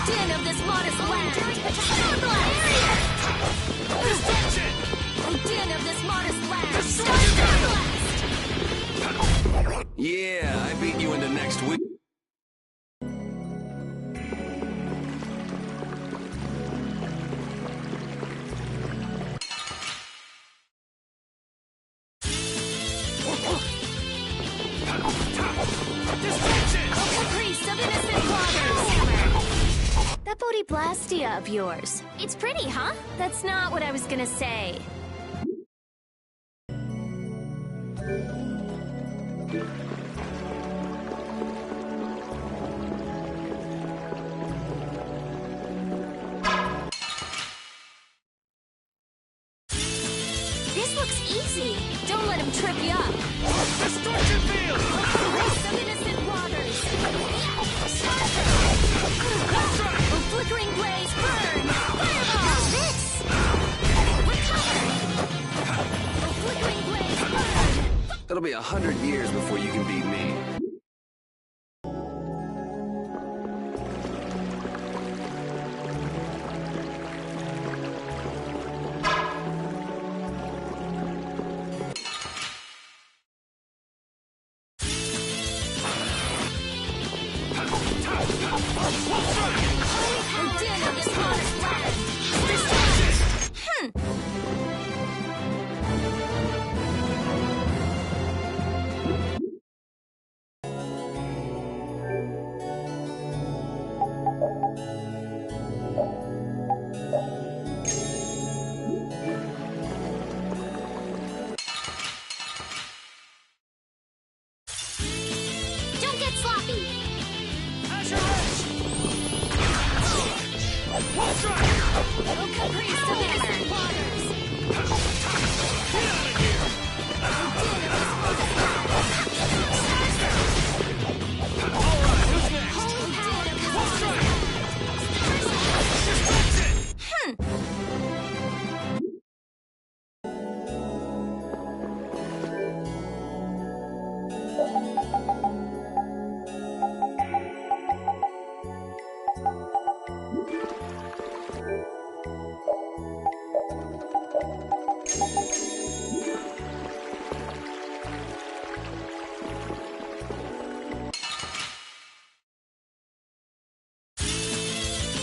din of this modest land! Star Blast! Destruction! O din of this modest land! Destruction! Star Blast! Yeah, I beat you into next week. That Bodhi-Blastia of yours. It's pretty, huh? That's not what I was gonna say. This looks easy. Don't let him trip you up. Destruction field! Race of innocent waters. A flickering blaze burn. Fireball. This. Recover. A flickering blaze burn. It'll be 100 years before you can beat me. A din of this modest land. Don't get sloppy. Oh, caprice of innocent waters. Get out of here! All right, who's next? Holy power of Destruction!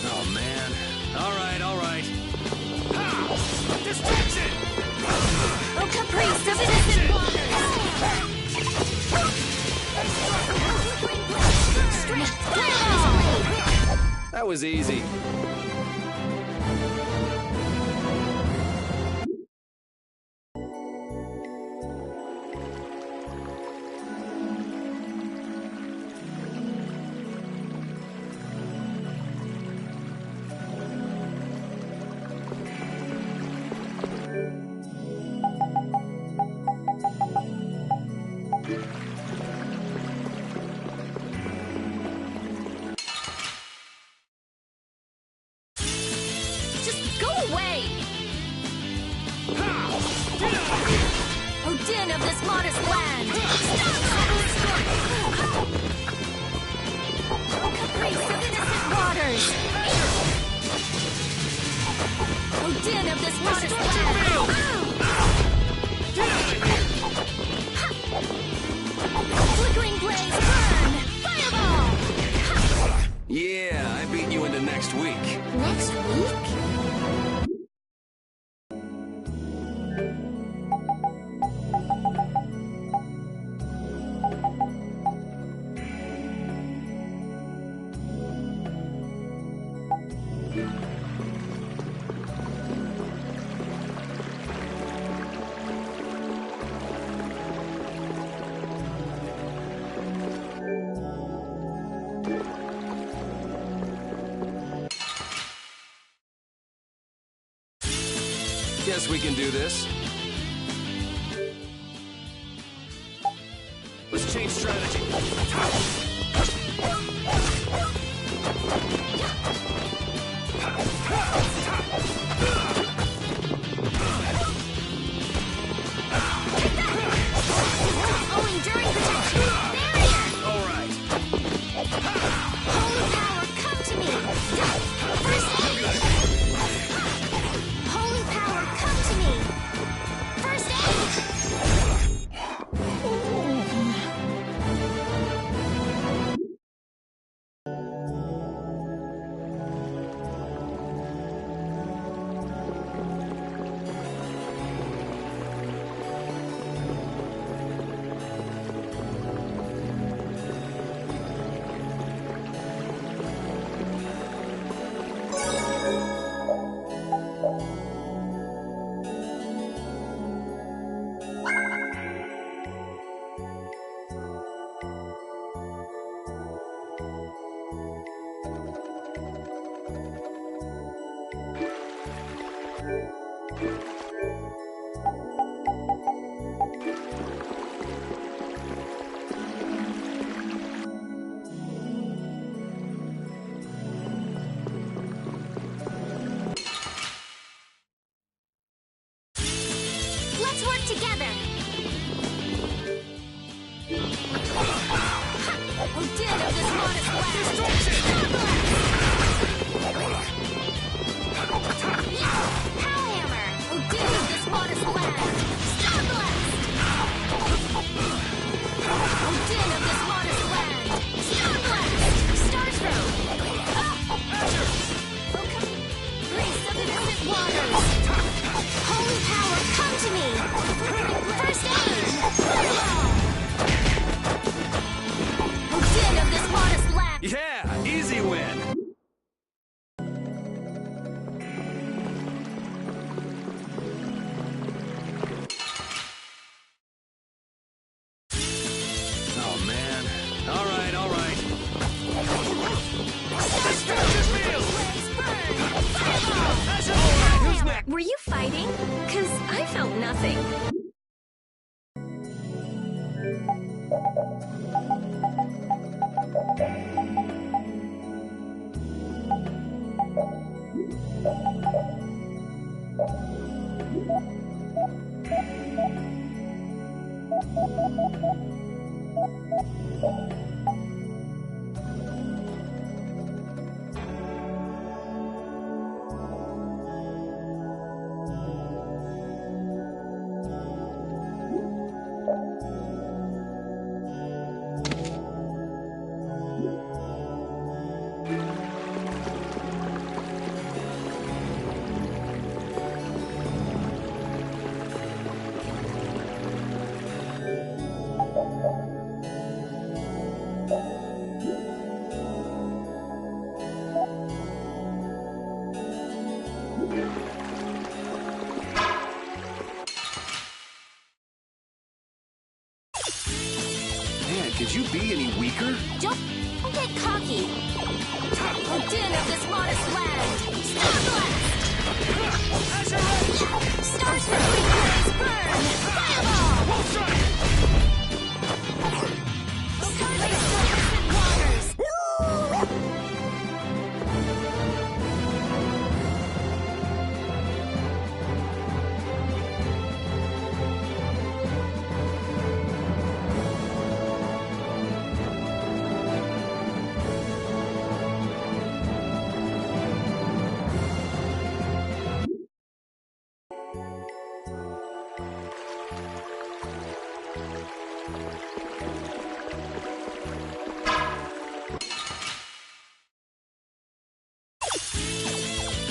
Oh, man. All right. Pow! Destruction! Oh, caprice of innocent waters. Strength. Fireball. That was easy. Just go away. Pow! Get out of here! O din of this modest land. Oh, caprice of innocent waters. O din of this modest land. Get out of here! Flickering blaze burn. Fireball. Yeah, I beat you into next week. Next week? Guess we can do this. Let's change strategy. Oh, enduring protection. Barrier. All right. Holy power, come to me. Let's work together! Oh, din of this modest land! Hellhammer! Oh, din of this modest land! Star Blast! Oh, din of this modest land! Star Blast! Star Throw! Oh, come... Grace of innocent waters! Holy power, come to me! First aid! Fireball! Oh, din of this modest land! Yeah, easy win. Oh man. All right, all right. Who's next? Were you fighting? 'Cause I felt nothing. Man, could you be any weaker? Don't get cocky. Oh, din of this modest land! Star Blast! Stars for quick blaze burn! Fireball! Grace of innocent waters!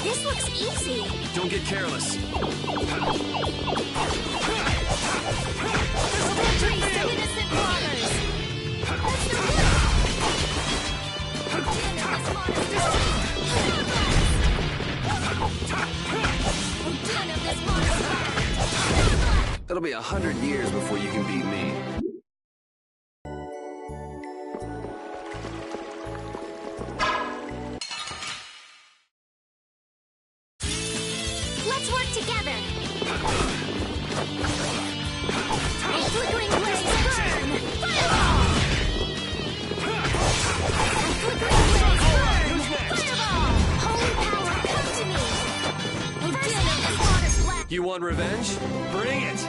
This looks easy. Don't get careless. Grace of innocent waters! That's the one! Oh, din of this modest land! Oh, din of this modest land! It'll be 100 years before you can beat me. Let's work together! A flickering blaze burn! Fireball! A flickering blaze burn! Fireball! Holy power, come to me! Oh, din of this modest land! You want revenge? Bring it!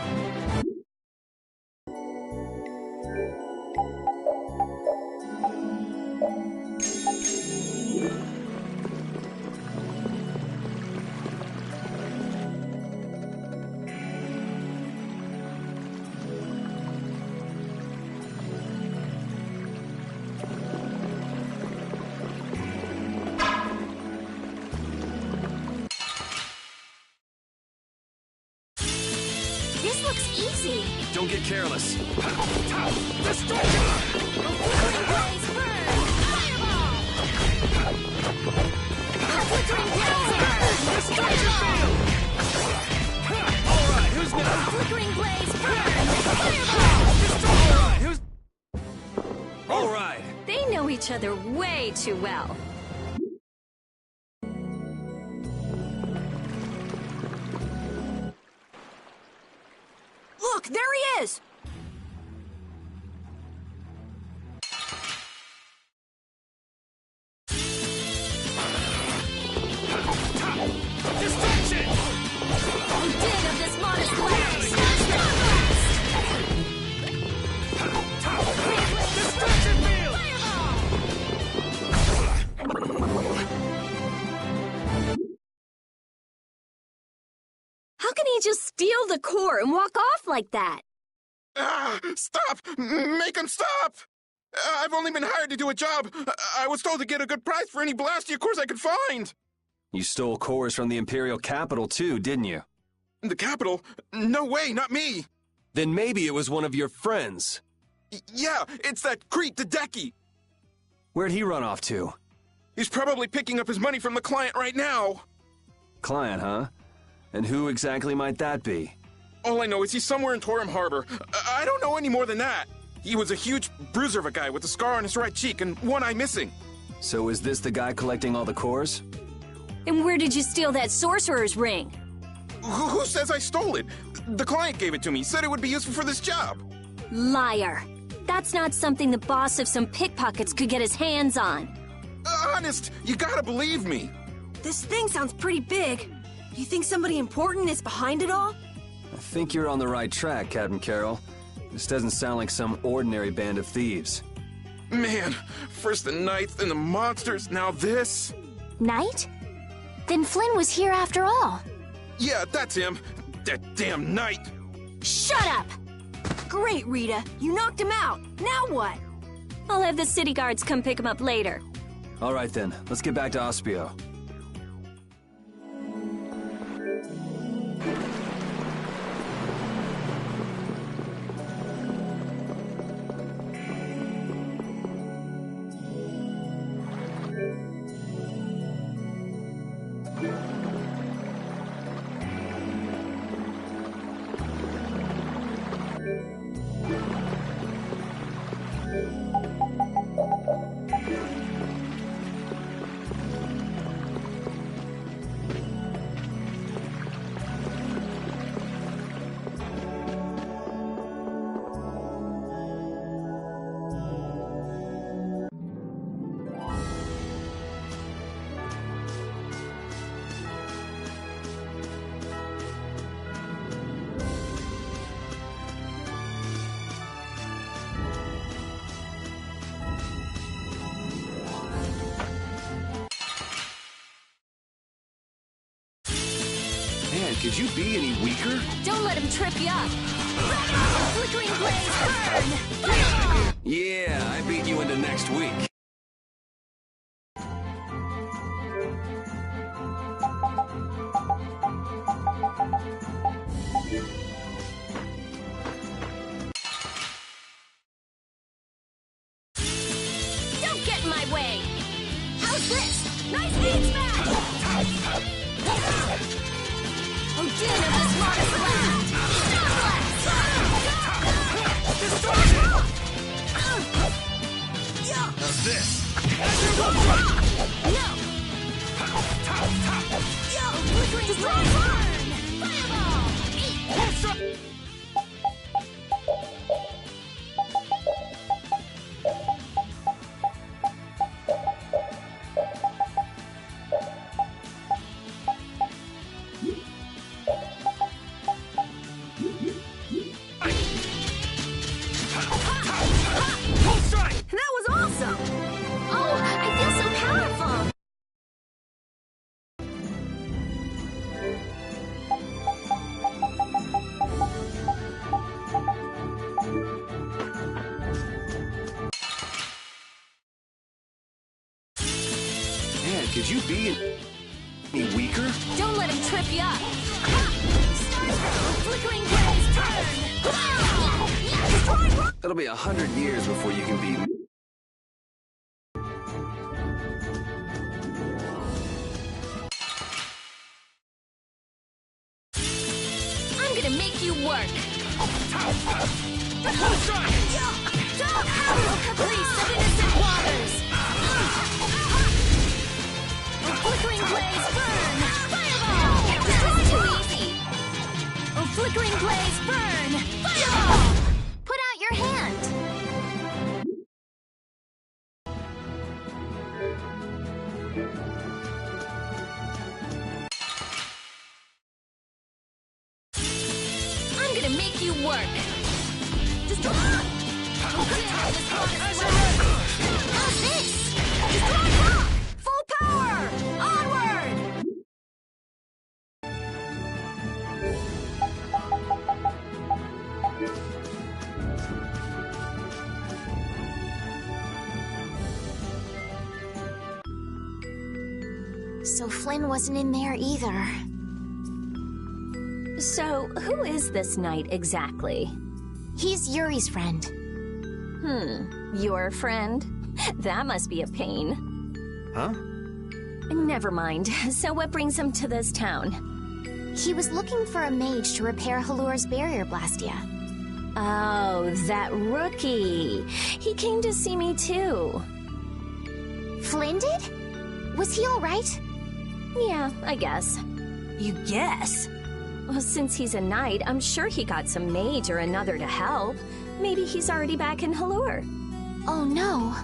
This looks easy. Don't get careless. Destruction! A flickering blaze burn! Fireball! A flickering blaze burn! Fireball! All right, who's A next? flickering blaze burn! Fireball! All right, who's... All right. They know each other way too well. is! Distraction! You did of this modest blast! Distraction field! How can he just steal the core and walk off like that? Stop! Make him stop! I've only been hired to do a job. I was told to get a good price for any Blastia cores I could find. You stole cores from the Imperial capital too, didn't you? The capital? No way, not me. Then maybe it was one of your friends. Yeah, it's that creep, the Decky. Where'd he run off to? He's probably picking up his money from the client right now. Client, huh? And who exactly might that be? All I know is he's somewhere in Torum Harbor. I don't know any more than that. He was a huge bruiser of a guy with a scar on his right cheek and one eye missing. So is this the guy collecting all the cores? And where did you steal that sorcerer's ring? Who says I stole it? The client gave it to me, said it would be useful for this job. Liar. That's not something the boss of some pickpockets could get his hands on. Honest, you gotta believe me. This thing sounds pretty big. You think somebody important is behind it all? I think you're on the right track, Captain Carroll. This doesn't sound like some ordinary band of thieves. Man, first the knights, then the monsters, now this. Knight? Then Flynn was here after all. Yeah, that's him. That damn knight. Shut up! Great, Rita. You knocked him out. Now what? I'll have the city guards come pick him up later. All right then, let's get back to Ospio. Man, could you be any weaker? Don't let him trip you up. Flickering blaze, burn! Fireball! Yeah, I beat you into next week. Don't get in my way! How's this? Nice beat smash! Oh, din of this modest blast! How's this? No! Flickering burn! Fireball! Eat! That was awesome! Oh, I feel so powerful! Man, could you be any weaker? Don't let him trip you up! Flickering blaze, turn! It'll be 100 years before you can beat me. I'm gonna make you work! Caprice of innocent waters! Flickering blaze, burn! Fireball! This is too easy! Oh, flickering blaze, burn! Fireball! I'm gonna make you work. Destroy! How's this? Destroy rock! Full power! Onward! So Flynn wasn't in there either. So, who is this knight exactly? He's Yuri's friend. Your friend? That must be a pain. Huh? Never mind. So what brings him to this town? He was looking for a mage to repair Halur's barrier blastia. Oh, that rookie. He came to see me too. Flynn did? Was he all right? Yeah, I guess. You guess? Well, since he's a knight, I'm sure he got some mage or another to help. Maybe he's already back in Halur. Oh no.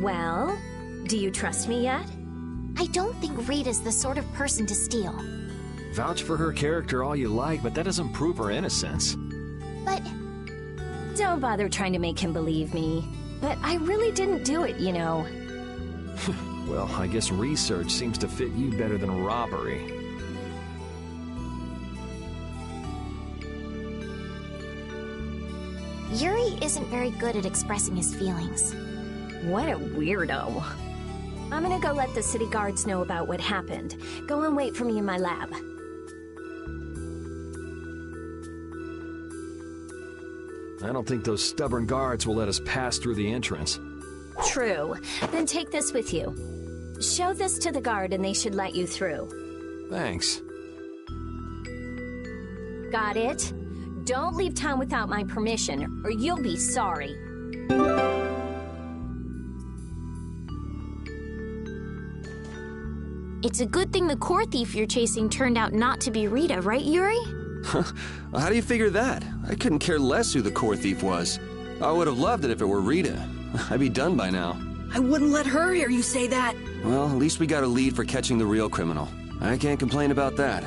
Well, do you trust me yet? I don't think Rita's the sort of person to steal. Vouch for her character all you like, but that doesn't prove her innocence. But Don't bother trying to make him believe me. But I really didn't do it, you know. Well, I guess research seems to fit you better than robbery. Yuri isn't very good at expressing his feelings. What a weirdo. I'm gonna go let the city guards know about what happened. Go and wait for me in my lab. I don't think those stubborn guards will let us pass through the entrance. True. Then take this with you. Show this to the guard and they should let you through. Thanks. Got it? Don't leave town without my permission, or you'll be sorry. It's a good thing the core thief you're chasing turned out not to be Rita, right, Yuri? How do you figure that? I couldn't care less who the core thief was. I would have loved it if it were Rita. I'd be done by now. I wouldn't let her hear you say that. Well, at least we got a lead for catching the real criminal. I can't complain about that.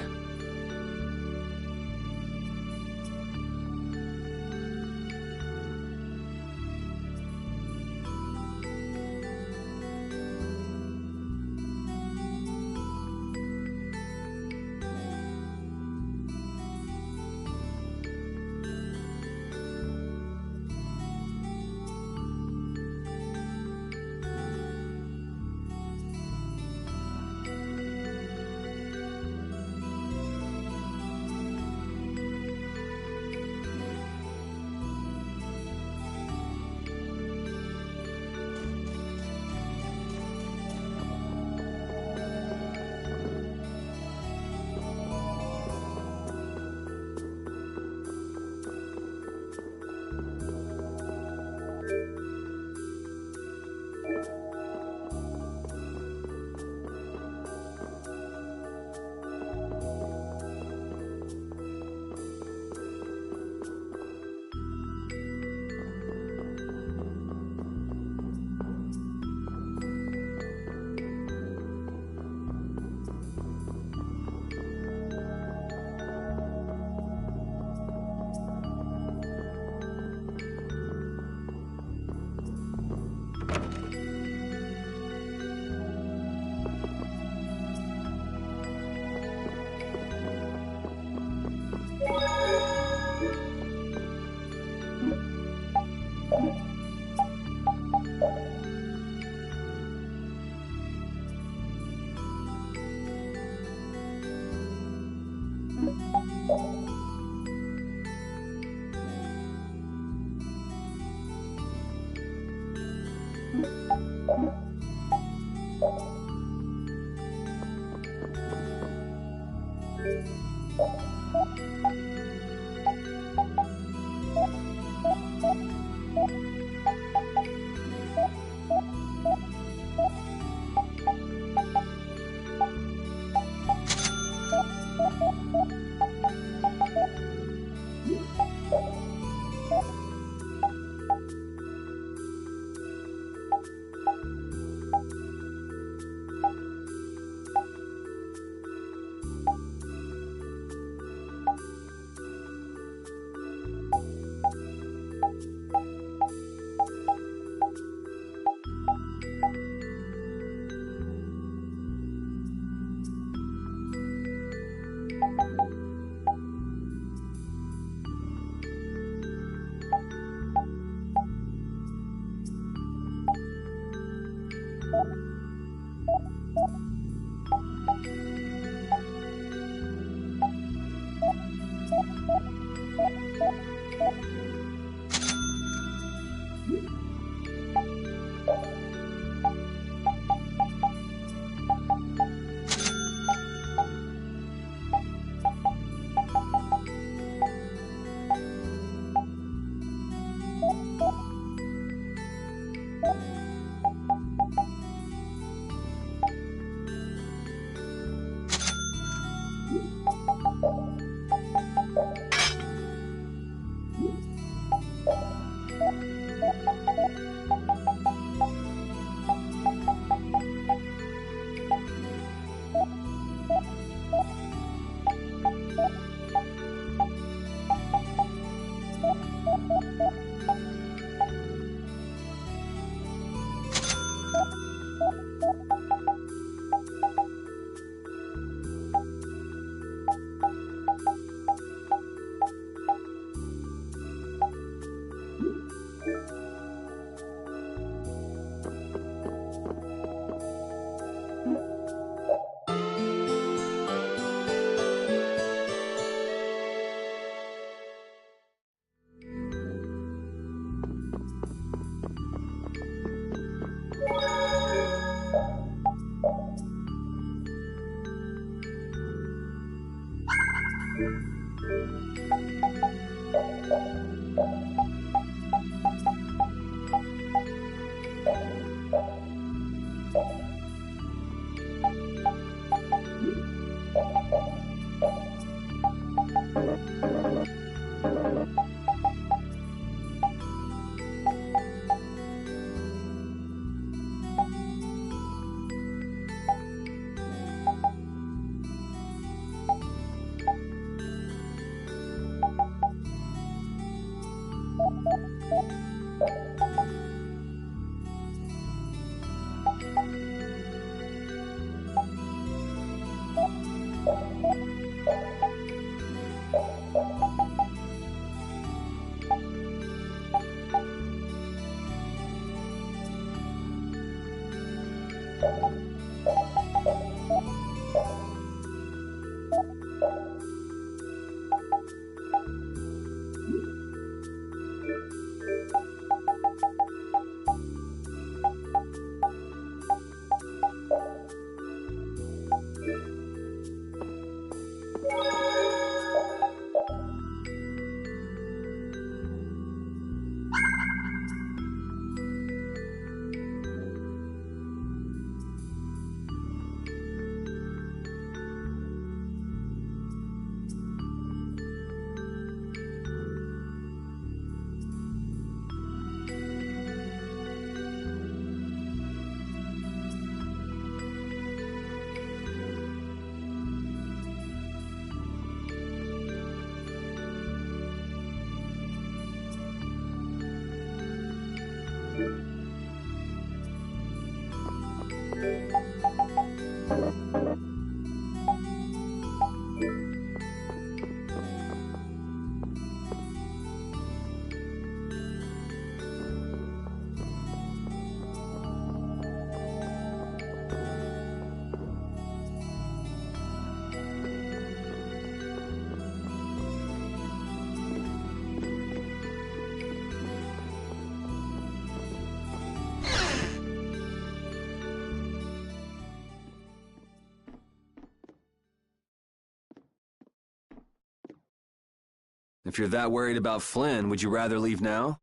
If you're that worried about Flynn, would you rather leave now?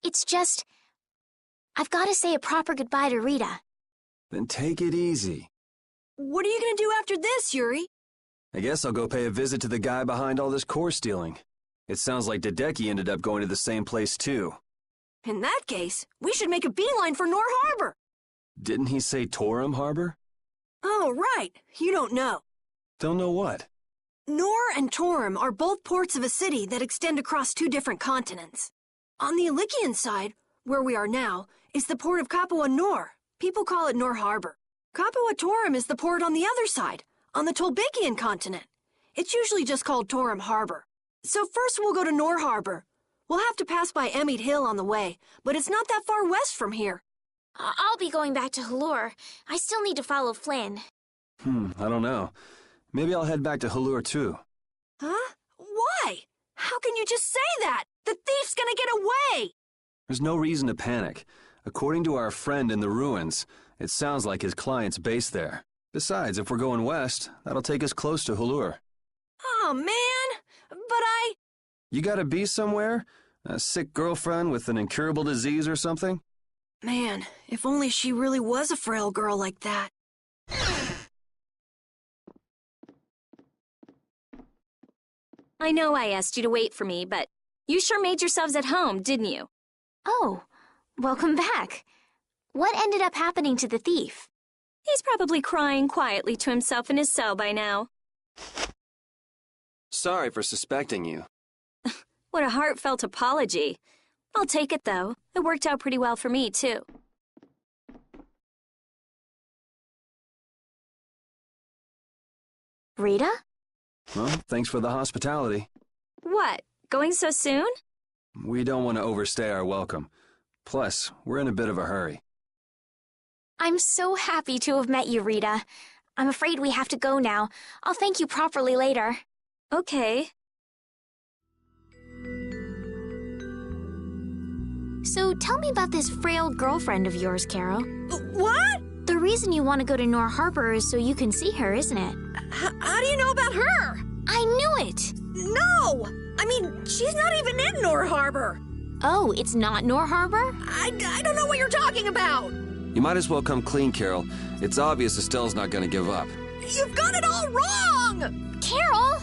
It's just... I've got to say a proper goodbye to Rita. Then take it easy. What are you gonna do after this, Yuri? I guess I'll go pay a visit to the guy behind all this core stealing. It sounds like Hideki ended up going to the same place too. In that case, we should make a beeline for Nor Harbor. Didn't he say Torum Harbor? Oh, right. You don't know. Don't know what? Nor and Torum are both ports of a city that extend across two different continents. On the Ilikian side, where we are now, is the port of Capua Nor. People call it Nor Harbor. Capua Torum is the port on the other side, on the Tolbikian continent. It's usually just called Torum Harbor. So first we'll go to Nor Harbor. We'll have to pass by Emmett Hill on the way, but it's not that far west from here. I'll be going back to Halure. I still need to follow Flynn. I don't know. Maybe I'll head back to Halure too. Huh? Why? How can you just say that? The thief's gonna get away! There's no reason to panic. According to our friend in the ruins, it sounds like his client's based there. Besides, if we're going west, that'll take us close to Halure. Oh, man! But You gotta be somewhere? A sick girlfriend with an incurable disease or something? Man, if only she really was a frail girl like that. I know I asked you to wait for me, but you sure made yourselves at home, didn't you? Oh, welcome back. What ended up happening to the thief? He's probably crying quietly to himself in his cell by now. Sorry for suspecting you. What a heartfelt apology. I'll take it, though. It worked out pretty well for me, too. Rita? Well, thanks for the hospitality. What? Going so soon? We don't want to overstay our welcome. Plus, we're in a bit of a hurry. I'm so happy to have met you, Rita. I'm afraid we have to go now. I'll thank you properly later. Okay. So tell me about this frail girlfriend of yours, Carol. What? The reason you want to go to Nor Harbor is so you can see her, isn't it? How do you know about her? I it. No! I mean, she's not even in Nor Harbor. Oh, it's not Nor Harbor? I don't know what you're talking about. You might as well come clean, Carol. It's obvious Estelle's not gonna give up. You've got it all wrong! Carol!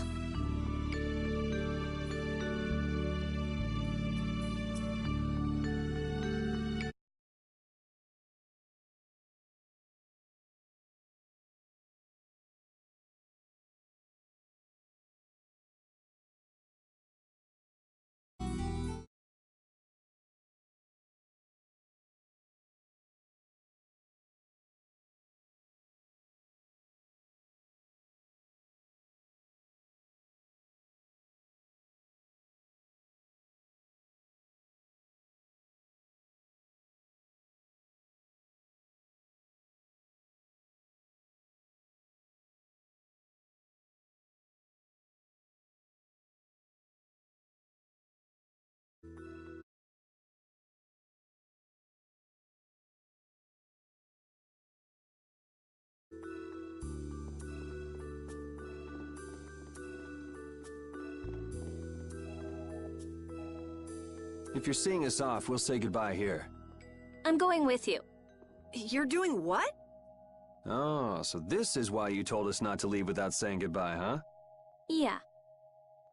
If you're seeing us off, we'll say goodbye here. I'm going with you. You're doing what? Oh, so this is why you told us not to leave without saying goodbye, huh? Yeah.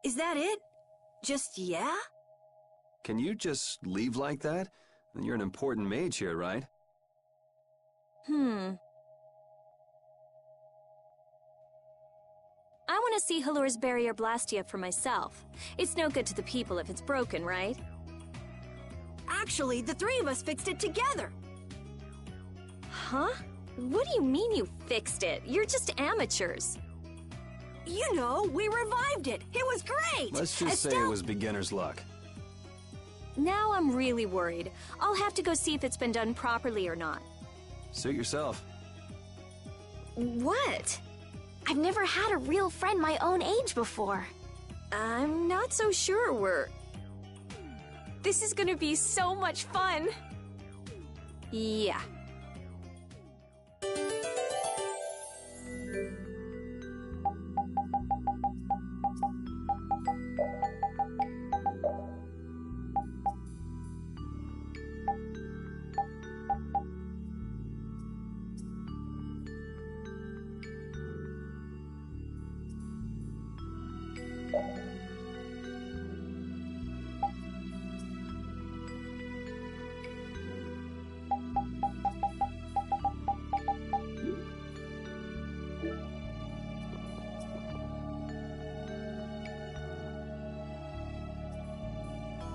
Is that it? Just yeah? Can you just leave like that? You're an important mage here, right? I want to see Halur's barrier Blastia for myself. It's no good to the people if it's broken, right? Actually, the three of us fixed it together. Huh? What do you mean you fixed it? You're just amateurs. You know, we revived it. It was great. Let's just say it was beginner's luck. Now I'm really worried. I'll have to go see if it's been done properly or not. Suit yourself. What? I've never had a real friend my own age before. I'm not so sure we're... This is gonna be so much fun. Yeah.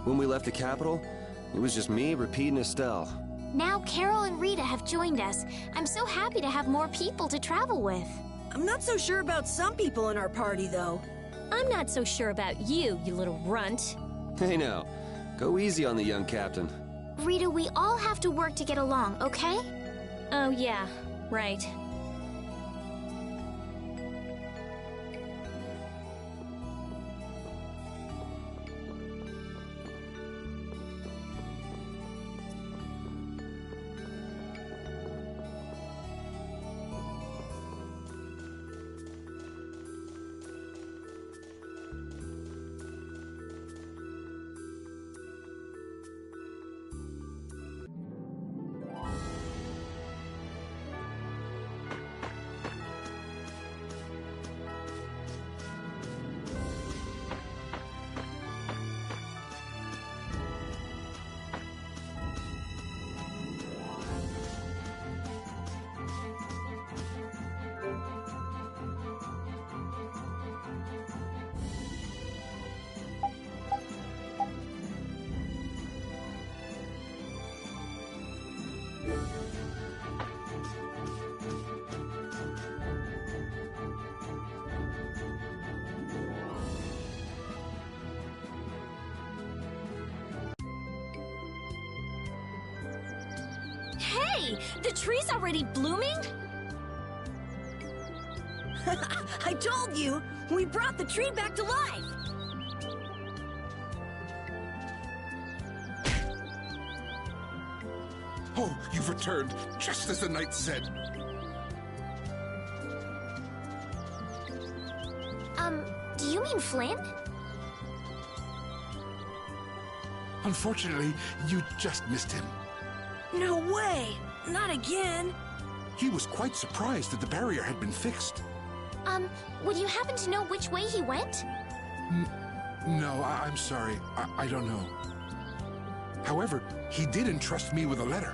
When we left the capital, it was just me, Repeat, and Estelle. Now Carol and Rita have joined us. I'm so happy to have more people to travel with. I'm not so sure about some people in our party, though. I'm not so sure about you, you little runt. Hey now, go easy on the young captain. Rita, we all have to work to get along, okay? Oh yeah, right. Hey, the tree's already blooming? I told you, we brought the tree back to life. Oh, you've returned, just as the knight said. Do you you mean Flynn? Unfortunately, you just missed him. No way! Not again! He was quite surprised that the barrier had been fixed. Would you happen to know which way he went? No, I'm sorry. I don't know. However, he did entrust me with a letter.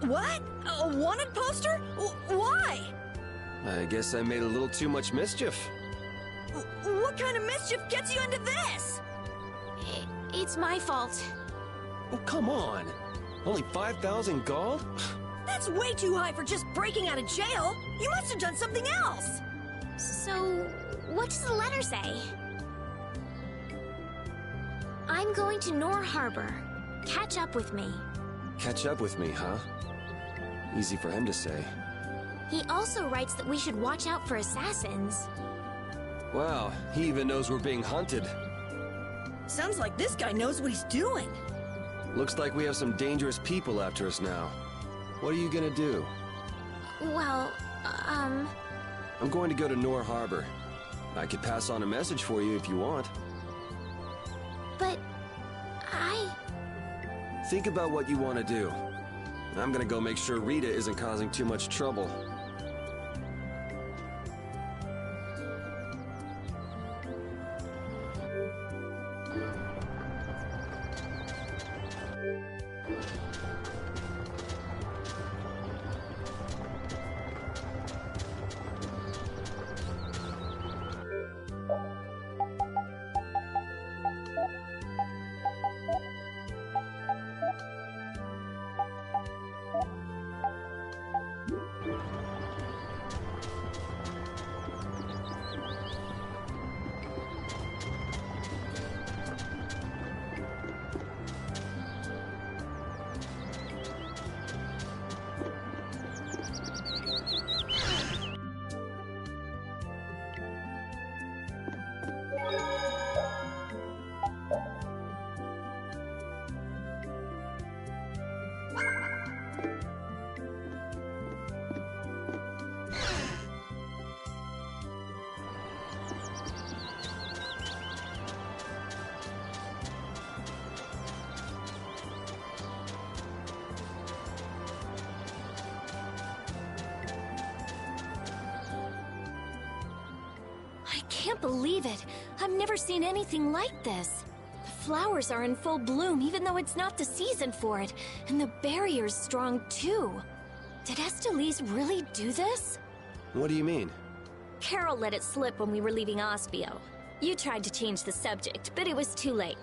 What? A wanted poster? Why? I guess I made a little too much mischief. What kind of mischief gets you into this? It's my fault. Oh, come on. Only 5,000 gold? That's way too high for just breaking out of jail. You must have done something else. So, what does the letter say? I'm going to Nor Harbor. Catch up with me. Catch up with me, huh? Easy for him to say. He also writes that we should watch out for assassins. Wow, he even knows we're being hunted. Sounds like this guy knows what he's doing. Looks like we have some dangerous people after us now. What are you gonna do? Well, I'm going to go to Nor Harbor. I could pass on a message for you if you want. but Think about what you want to do. I'm gonna go make sure Rita isn't causing too much trouble. I can't believe it. I've never seen anything like this. The flowers are in full bloom even though it's not the season for it, and the barrier's strong too. Did Estelise really do this? What do you mean? Carol let it slip when we were leaving Ospio. You tried to change the subject, but it was too late.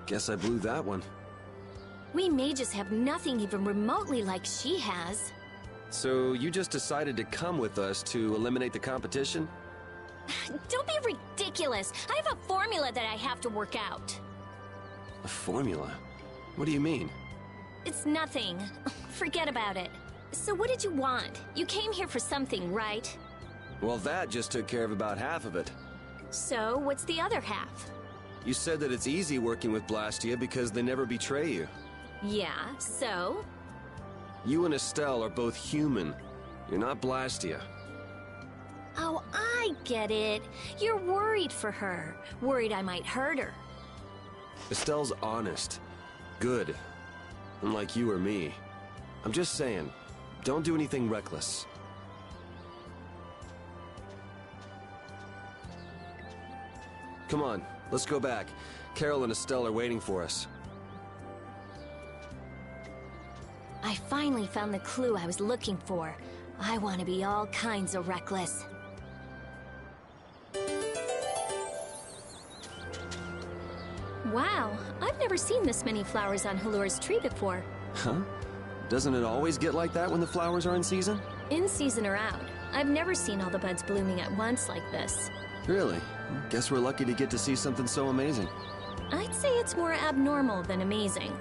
Guess I blew that one. We mages have nothing even remotely like she has. So you just decided to come with us to eliminate the competition? Don't be ridiculous. I have a formula that I have to work out. A formula? What do you mean? It's nothing. Forget about it. So what did you want? You came here for something, right? Well, that just took care of about half of it. So what's the other half? You said that it's easy working with Blastia because they never betray you. Yeah, so? You and Estelle are both human. You're not Blastia. Oh, I get it. You're worried for her. Worried I might hurt her. Estelle's honest. Good. Unlike you or me. I'm just saying, don't do anything reckless. Come on, let's go back. Carol and Estelle are waiting for us. I finally found the clue I was looking for. I want to be all kinds of reckless. Wow, I've never seen this many flowers on Halur's tree before. Huh? Doesn't it always get like that when the flowers are in season? In season or out, I've never seen all the buds blooming at once like this. Really? Guess we're lucky to get to see something so amazing. I'd say it's more abnormal than amazing.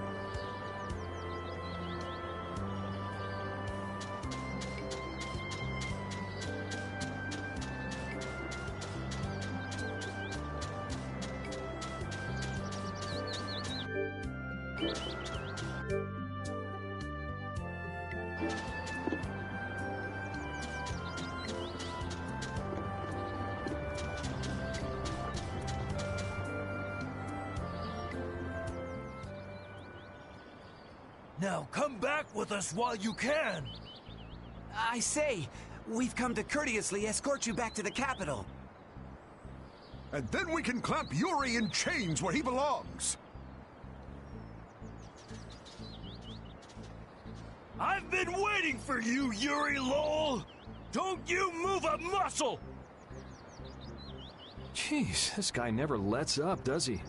Now come back with us while you can. I say, we've come to courteously escort you back to the capital. And then we can clamp Yuri in chains where he belongs. I've been waiting for you, Yuri Lowell! Don't you move a muscle! Jeez, this guy never lets up, does he?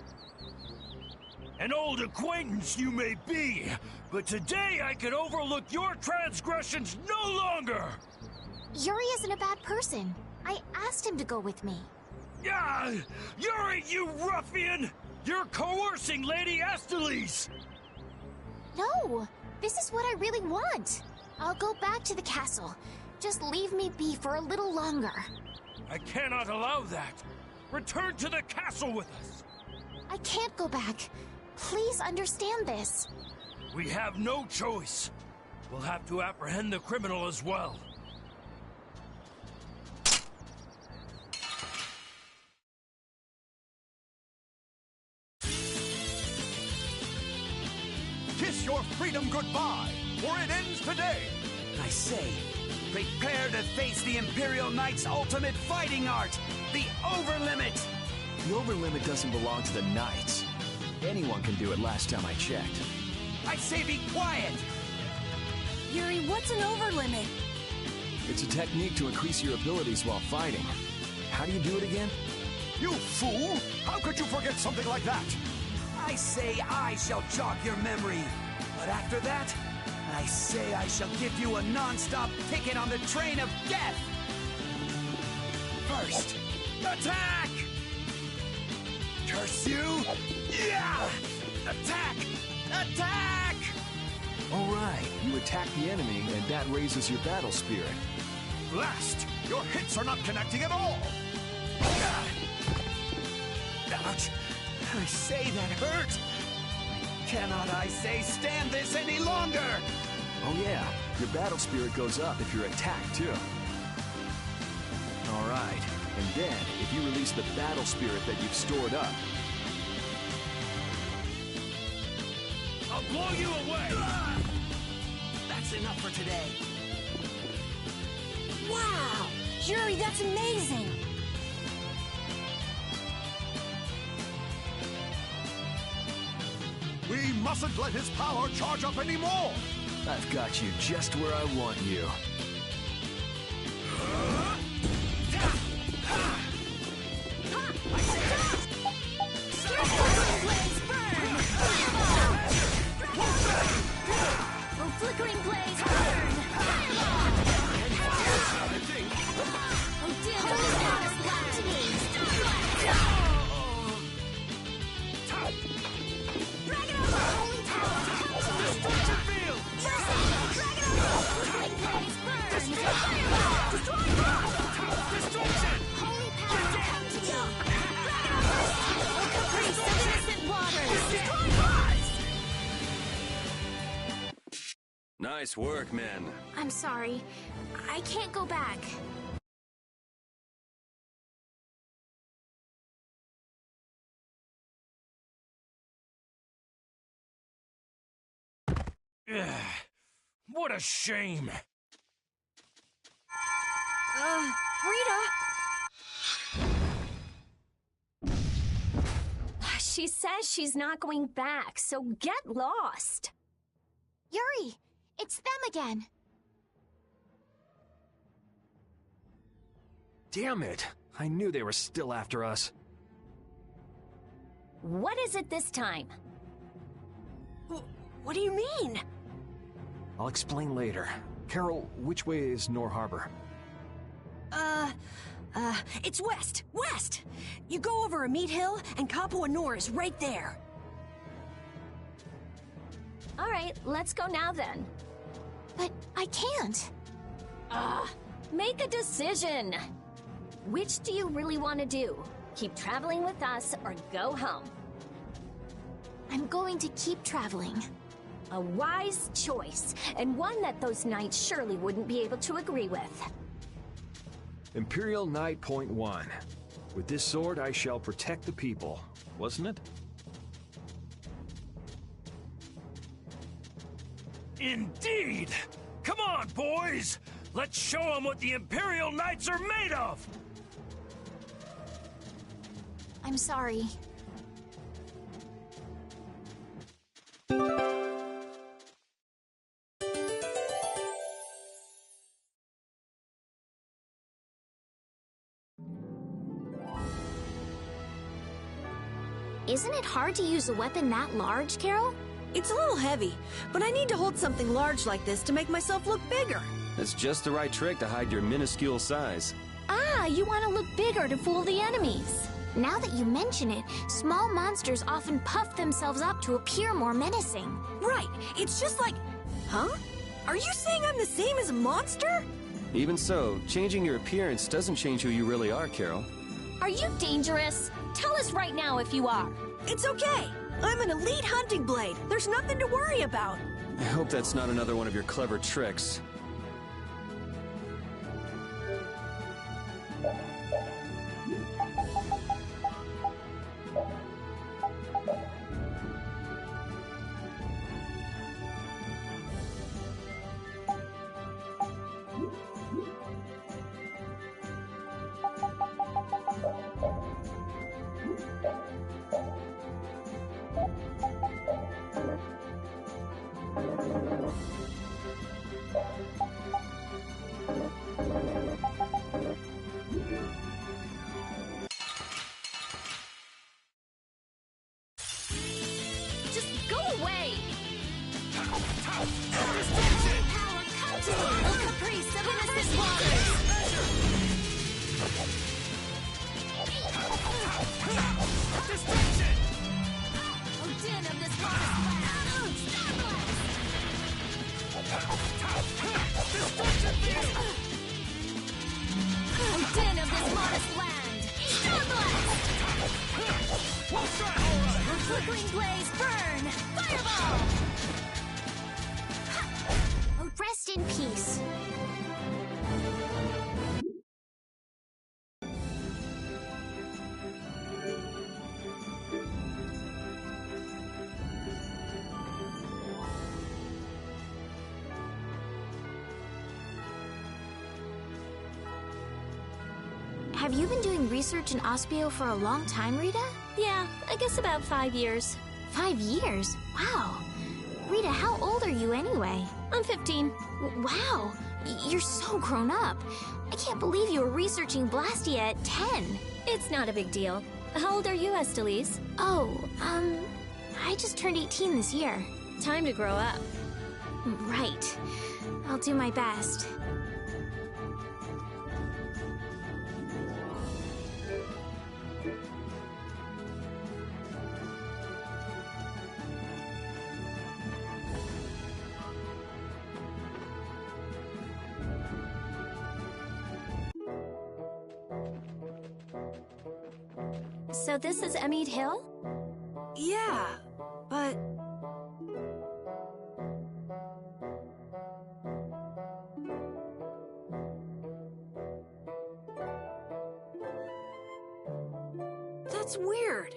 An old acquaintance you may be, but today I can overlook your transgressions no longer! Yuri isn't a bad person. I asked him to go with me. Ah, Yuri, you ruffian! You're coercing Lady Astalis! No! This is what I really want. I'll go back to the castle. Just leave me be for a little longer. I cannot allow that. Return to the castle with us. I can't go back. Please understand this. We have no choice. We'll have to apprehend the criminal as well. Kiss your freedom goodbye, for it ends today. I say, prepare to face the Imperial Knight's ultimate fighting art, the Overlimit! The Overlimit doesn't belong to the Knights. Anyone can do it last time I checked. I say be quiet! Yuri, what's an overlimit? It's a technique to increase your abilities while fighting. How do you do it again? You fool! How could you forget something like that? I say I shall jog your memory. But after that, I say I shall give you a non-stop ticket on the train of death! First, attack! Curse you! Yeah! Attack! Attack! All right, you attack the enemy, and that raises your battle spirit. Blast! Your hits are not connecting at all! Ouch! I say that hurt! Cannot I say stand this any longer? Oh yeah, your battle spirit goes up if you're attacked too. All right, and then if you release the battle spirit that you've stored up. I'll blow you away! That's enough for today. Wow! Yuri, that's amazing! We mustn't let his power charge up anymore! I've got you just where I want you. Flickering blaze burn! Fireball! Oh dear, the stars come to me! Dragon over! Holy power! Come to me! Field! Dragon over! Flickering blaze burn! Fireball! Destroy! Destruction! Holy power! Come to me! Dragon over! Oh caprice of innocent waters! Destroy! Nice work, men. I'm sorry. I can't go back. What a shame. Rita! She says she's not going back, so get lost. Yuri, it's them again. Damn it! I knew they were still after us. What is it this time? What do you mean? I'll explain later. Carol, which way is Nor Harbor? It's west! West! You go over a meat hill, and Capua Nor is right there. All right, let's go now then. But I can't. Make a decision. Which do you really want to do? Keep traveling with us or go home? I'm going to keep traveling. A wise choice, and one that those knights surely wouldn't be able to agree with. Imperial Knight Point 1. With this sword I shall protect the people, wasn't it? Indeed! Come on, boys! Let's show them what the Imperial Knights are made of! I'm sorry. Isn't it hard to use a weapon that large, Carol? It's a little heavy, but I need to hold something large like this to make myself look bigger. It's just the right trick to hide your minuscule size. Ah, you want to look bigger to fool the enemies. Now that you mention it, small monsters often puff themselves up to appear more menacing. Right, it's just like... Huh? Are you saying I'm the same as a monster? Even so, changing your appearance doesn't change who you really are, Carol. Are you dangerous? Tell us right now if you are. It's okay. I'm an elite hunting blade. There's nothing to worry about. I hope that's not another one of your clever tricks. Just go away! Power, come to me! Caprice of innocent waters! Destruction! Oh, din of this forest land! Destruction field! Oh, din of this modest land! Starblast! We'll try, all right! Flickering blaze, burn! Fireball! Oh, rest in peace. Have you been doing research in Ospio for a long time, Rita? Yeah, I guess about 5 years. 5 years? Wow. Rita, how old are you anyway? I'm 15. Wow. You're so grown up. I can't believe you were researching Blastia at 10. It's not a big deal. How old are you, Estelise? Oh, I just turned 18 this year. Time to grow up. Right. I'll do my best. So this is Emmett Hill? Yeah, but... That's weird.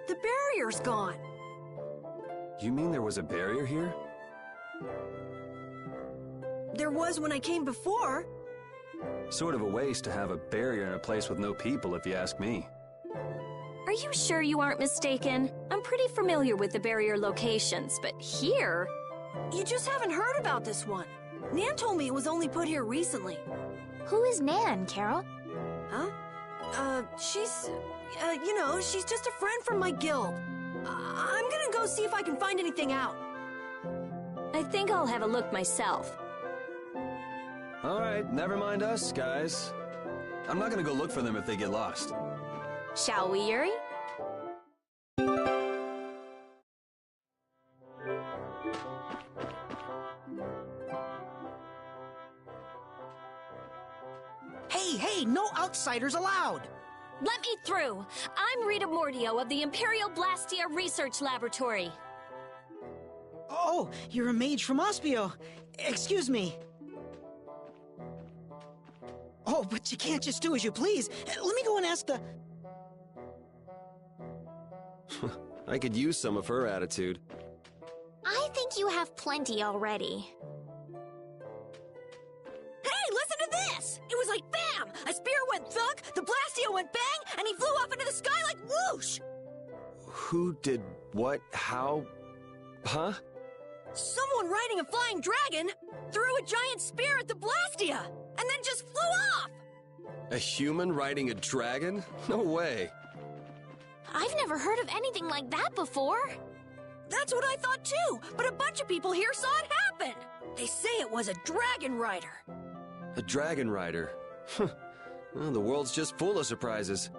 The barrier's gone. You mean there was a barrier here? There was when I came before. Sort of a waste to have a barrier in a place with no people, if you ask me. Are you sure you aren't mistaken? I'm pretty familiar with the barrier locations, but here... You just haven't heard about this one. Nan told me it was only put here recently. Who is Nan, Carol? Huh? She's just a friend from my guild. I'm gonna go see if I can find anything out. I think I'll have a look myself. All right, never mind us, guys. I'm not gonna go look for them if they get lost. Shall we, Yuri? Hey, no outsiders allowed! Let me through! I'm Rita Mordio of the Imperial Blastia Research Laboratory. Oh, you're a mage from Ospio. Excuse me. Oh, but you can't just do as you please. Let me go and ask the... I could use some of her attitude. I think you have plenty already. Hey, listen to this! It was like bam! A spear went thunk, the Blastio went bang, and he flew off into the sky like whoosh! Who did what? How? Huh? Someone riding a flying dragon threw a giant spear at the Blastia, and then just flew off! A human riding a dragon? No way. I've never heard of anything like that before. That's what I thought too, but a bunch of people here saw it happen. They say it was a dragon rider. A dragon rider? Well, the world's just full of surprises.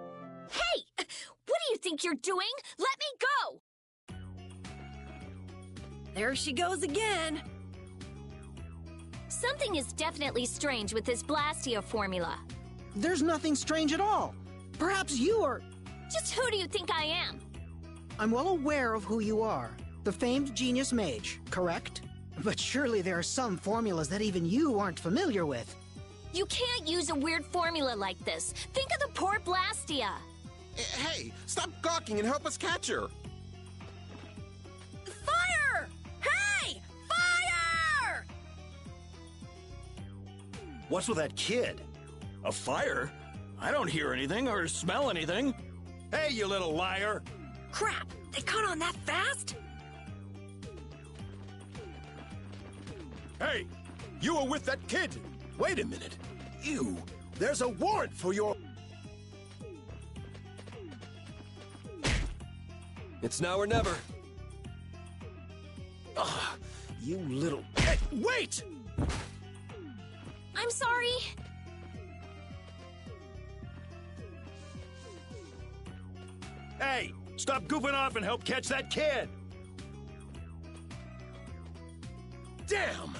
Hey! What do you think you're doing? Let me go! There she goes again. Something is definitely strange with this Blastio formula. There's nothing strange at all. Perhaps you are... Just who do you think I am? I'm well aware of who you are. The famed genius mage, correct? But surely there are some formulas that even you aren't familiar with. You can't use a weird formula like this. Think of the poor Blastia. Hey, stop gawking and help us catch her. Fire! Hey! Fire! What's with that kid? A fire? I don't hear anything or smell anything. Hey, you little liar! Crap! They caught on that fast? Hey, you were with that kid! Wait a minute. You, there's a warrant for your... It's now or never. Ugh, you little... Hey, wait! I'm sorry. Hey, stop goofing off and help catch that kid! Damn!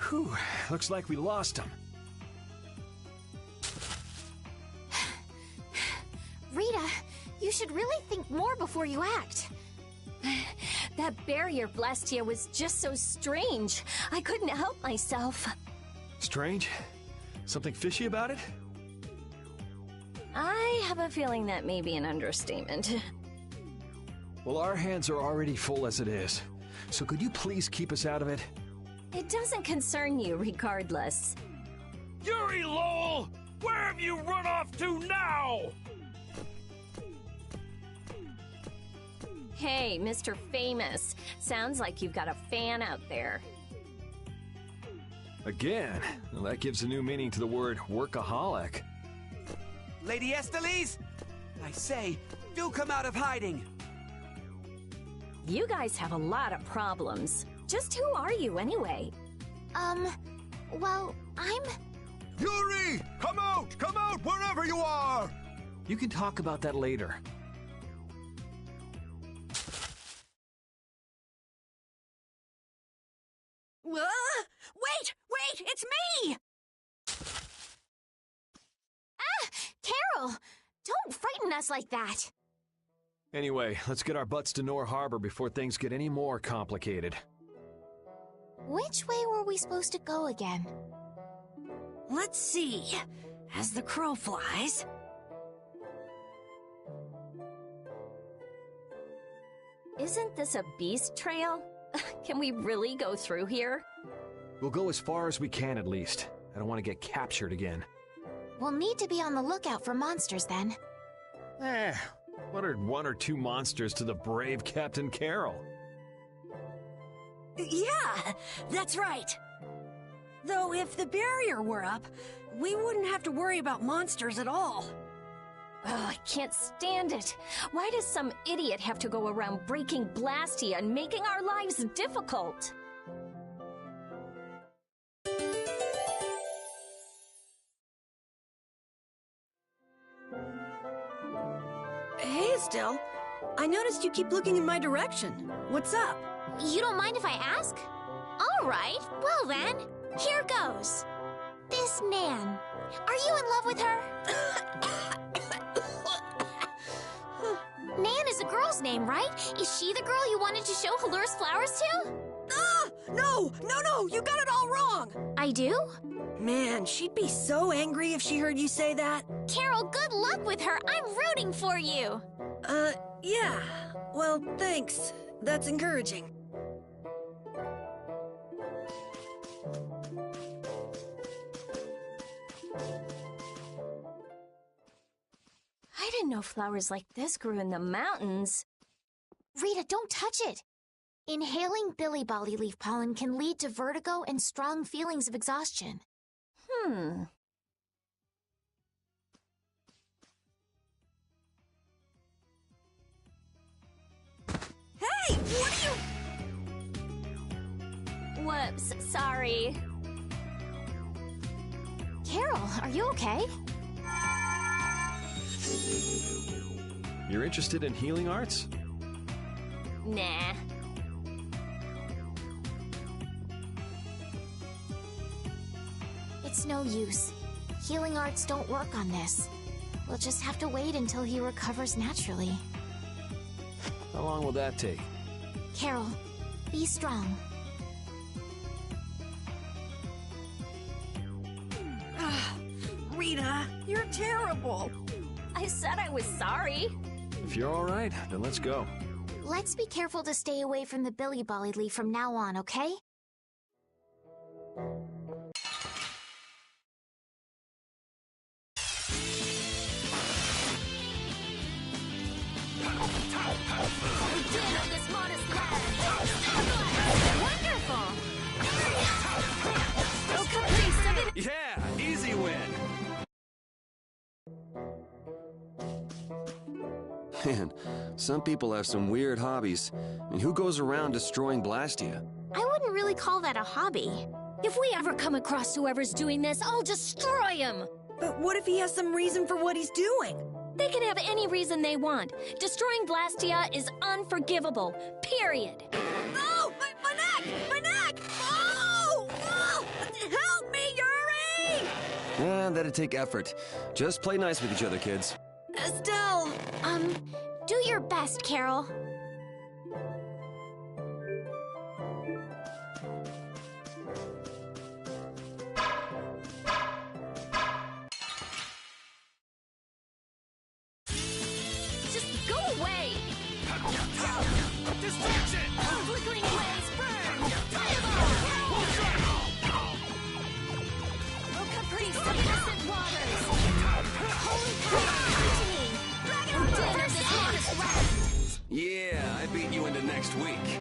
Whew, looks like we lost him. Rita, you should really think more before you act. That barrier Blastia was just so strange. I couldn't help myself. Strange? Something fishy about it? I have a feeling that may be an understatement. Well, our hands are already full as it is. So could you please keep us out of it? It doesn't concern you regardless. Yuri Lowell! Where have you run off to now? Hey, Mr. Famous. Sounds like you've got a fan out there. Again? Well, that gives a new meaning to the word workaholic. Lady Estelise, I say, do come out of hiding. You guys have a lot of problems. Just who are you anyway? Well, I'm... Yuri! Come out, wherever you are! You can talk about that later. Wait, it's me! Ah! Carol! Don't frighten us like that! Anyway, let's get our butts to Nor Harbor before things get any more complicated. Which way were we supposed to go again? Let's see. As the crow flies... Isn't this a beast trail? Can we really go through here? We'll go as far as we can at least. I don't want to get captured again. We'll need to be on the lookout for monsters then. What are one or two monsters to the brave Captain Carol? Yeah, that's right. Though if the barrier were up, we wouldn't have to worry about monsters at all. Oh, I can't stand it. Why does some idiot have to go around breaking Blastia and making our lives difficult? Hey, Estelle. I noticed you keep looking in my direction. What's up? You don't mind if I ask? All right, well then, here goes. This Nan, are you in love with her? Nan is a girl's name, right? Is she the girl you wanted to show Halur's flowers to? No! You got it all wrong! I do? Man, she'd be so angry if she heard you say that. Carol, good luck with her. I'm rooting for you. Yeah. Well, thanks. That's encouraging. I didn't know flowers like this grew in the mountains. Rita, don't touch it. Inhaling Billy Bolly leaf pollen can lead to vertigo and strong feelings of exhaustion. Hey, what are you... Whoops, sorry. Carol, are you okay? You're interested in healing arts? Nah. It's no use. Healing arts don't work on this. We'll just have to wait until he recovers naturally. How long will that take? Carol, be strong. Rita, you're terrible. I said I was sorry. If you're all right, then let's go. Let's be careful to stay away from the Billy Bolly leaf from now on, okay? This modest lad. Wonderful! Oh, caprice of Yeah, easy win. Man, some people have some weird hobbies. And who goes around destroying Blastia? I wouldn't really call that a hobby. If we ever come across whoever's doing this, I'll destroy him! But what if he has some reason for what he's doing? They can have any reason they want. Destroying Blastia is unforgivable. Period. Oh! My neck! My neck! Oh! Oh! Help me, Yuri! That'd take effort. Just play nice with each other, kids. Estelle! Do your best, Carol. Just go away! Distraction! Flickering blaze, burn! Fireball! Oh, caprice of innocent waters! Holy power, come to me! Dinner this modest lad! Yeah, I beat you into next week.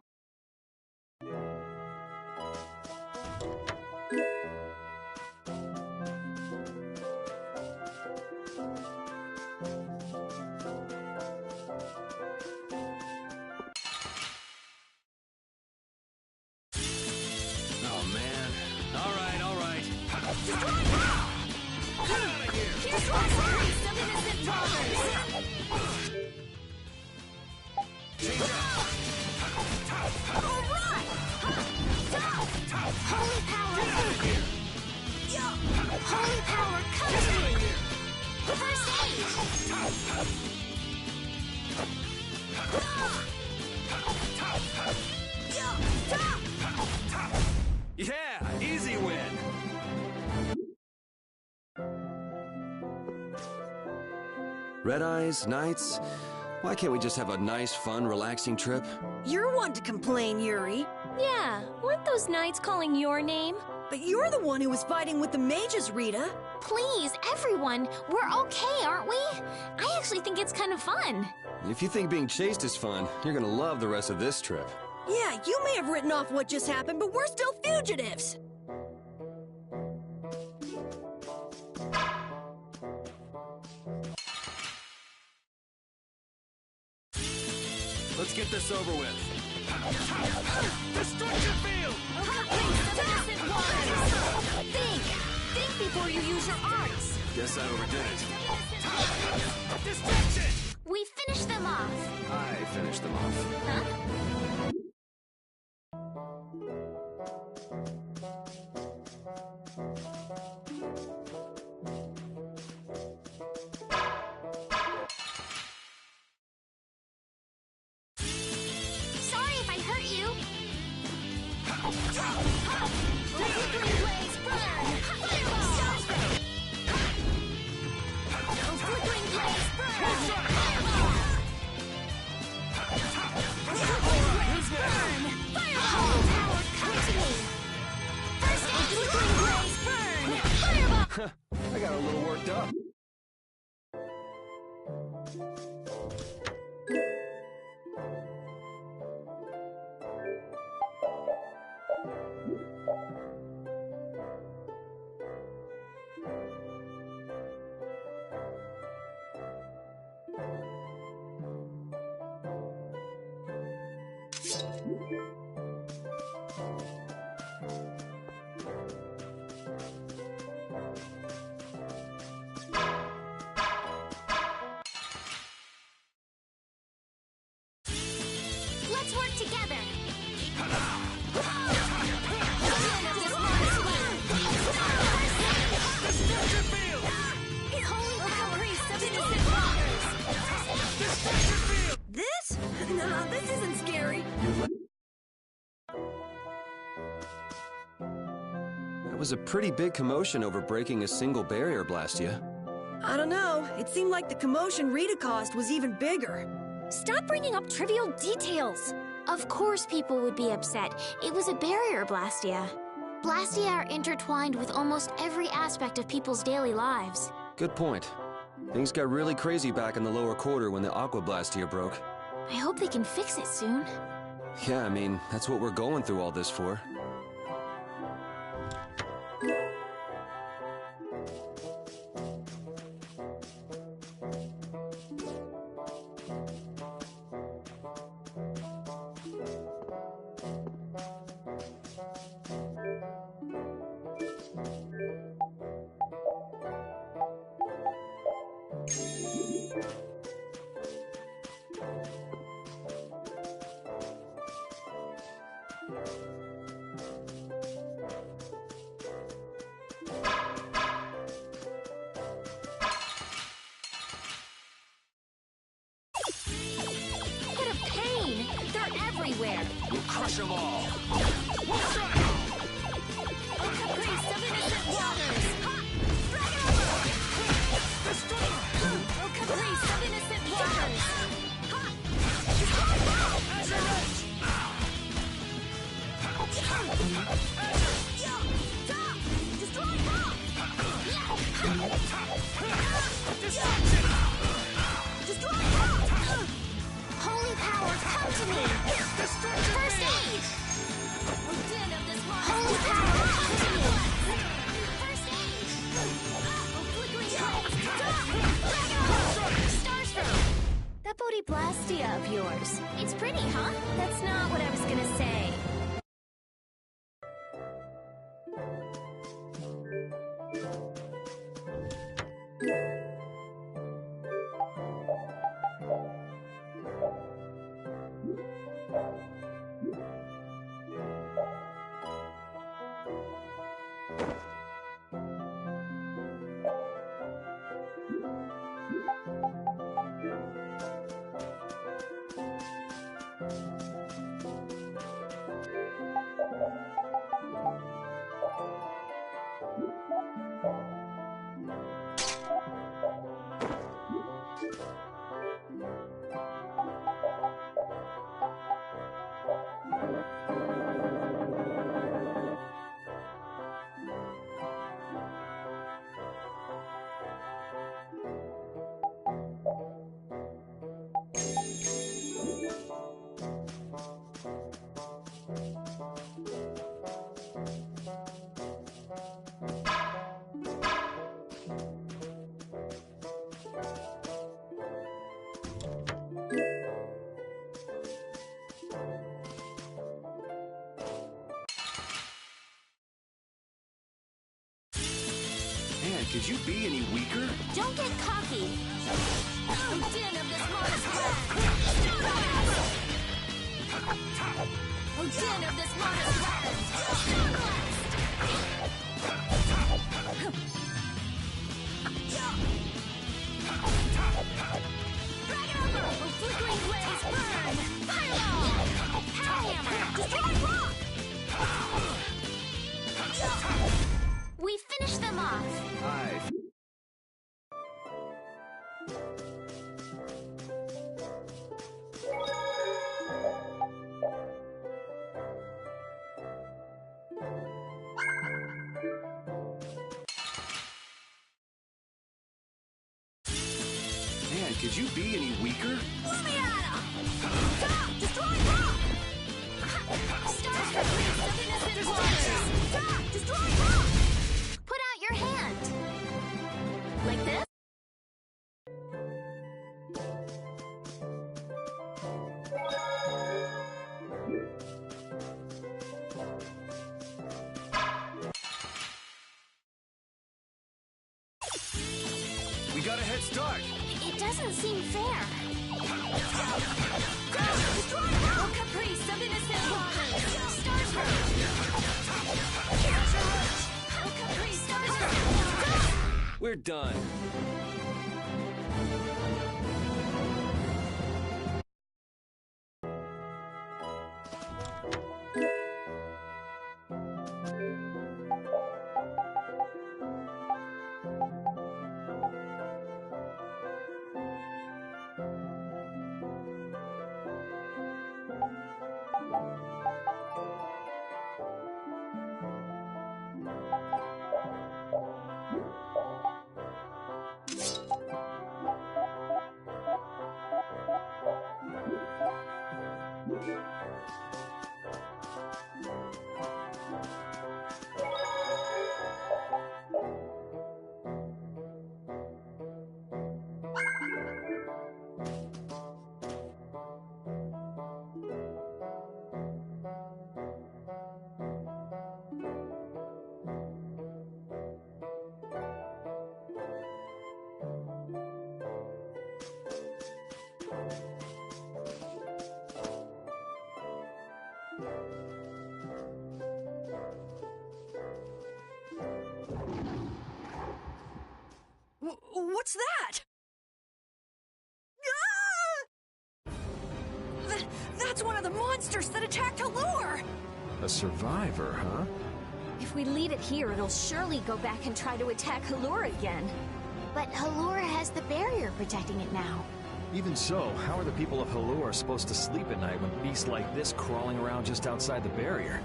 Oh, man. All right. Get out of here! Here's one caprice of innocent waters! Alright! Holy power! Holy power, come to me! First aid! Yeah, easy win. Red Eyes, Knights, why can't we just have a nice, fun, relaxing trip? You're one to complain, Yuri. Yeah, weren't those knights calling your name? But you're the one who was fighting with the mages, Rita. Please, everyone, we're okay, aren't we? I actually think it's kind of fun. If you think being chased is fun, you're gonna love the rest of this trip. Yeah, you may have written off what just happened, but we're still fugitives. Let's get this over with. Destruction field! Innocent waters! Think before you use your arts. Guess I overdid it. Distraction! We finished them off. I finished them off. Huh? Sorry if I hurt you. was a pretty big commotion over breaking a single barrier, Blastia. I don't know. It seemed like the commotion Rita caused was even bigger. Stop bringing up trivial details. Of course people would be upset. It was a barrier, Blastia. Blastia are intertwined with almost every aspect of people's daily lives. Good point. Things got really crazy back in the lower quarter when the Aqua Blastia broke. I hope they can fix it soon. Yeah, I mean, that's what we're going through all this for. Everywhere. We'll crush them all. Oh, caprice of innocent waters. Ha! Drag it over. Oh, caprice of innocent waters. Ha! Azure Edge. Destroy rock. Destruction. Destroy rock. Holy power, come to me! First aid! Den of this monster. Holy power, come to me! First aid! Oh, flickering flames! Stars throw! That Bodhi Blastia of yours. It's pretty, huh? That's not what I was gonna say. Man, could you be any weaker? Don't get cocky. Oh, den of this monster. Oh, den of this monster. Drag it over. Oh, flickering blaze, burn. Fireball. Power hammer. Destroy rock. We finished them off. Aye. Man, could you be any weaker? Lumiata! Stop! Destroy rock! Stars for creeps of innocent waters! Stop! Destroy rock! Put out your hand! Like this? We got a head start. It doesn't seem fair. Destroy rock! Oh, caprice of innocent waters! Stars for Oh, caprice of innocent waters! We're done. What's that? Ah! That's one of the monsters that attacked Halure! A survivor, huh? If we leave it here, it'll surely go back and try to attack Halure again. But Halura has the barrier protecting it now. Even so, how are the people of Halure supposed to sleep at night when beasts like this crawling around just outside the barrier?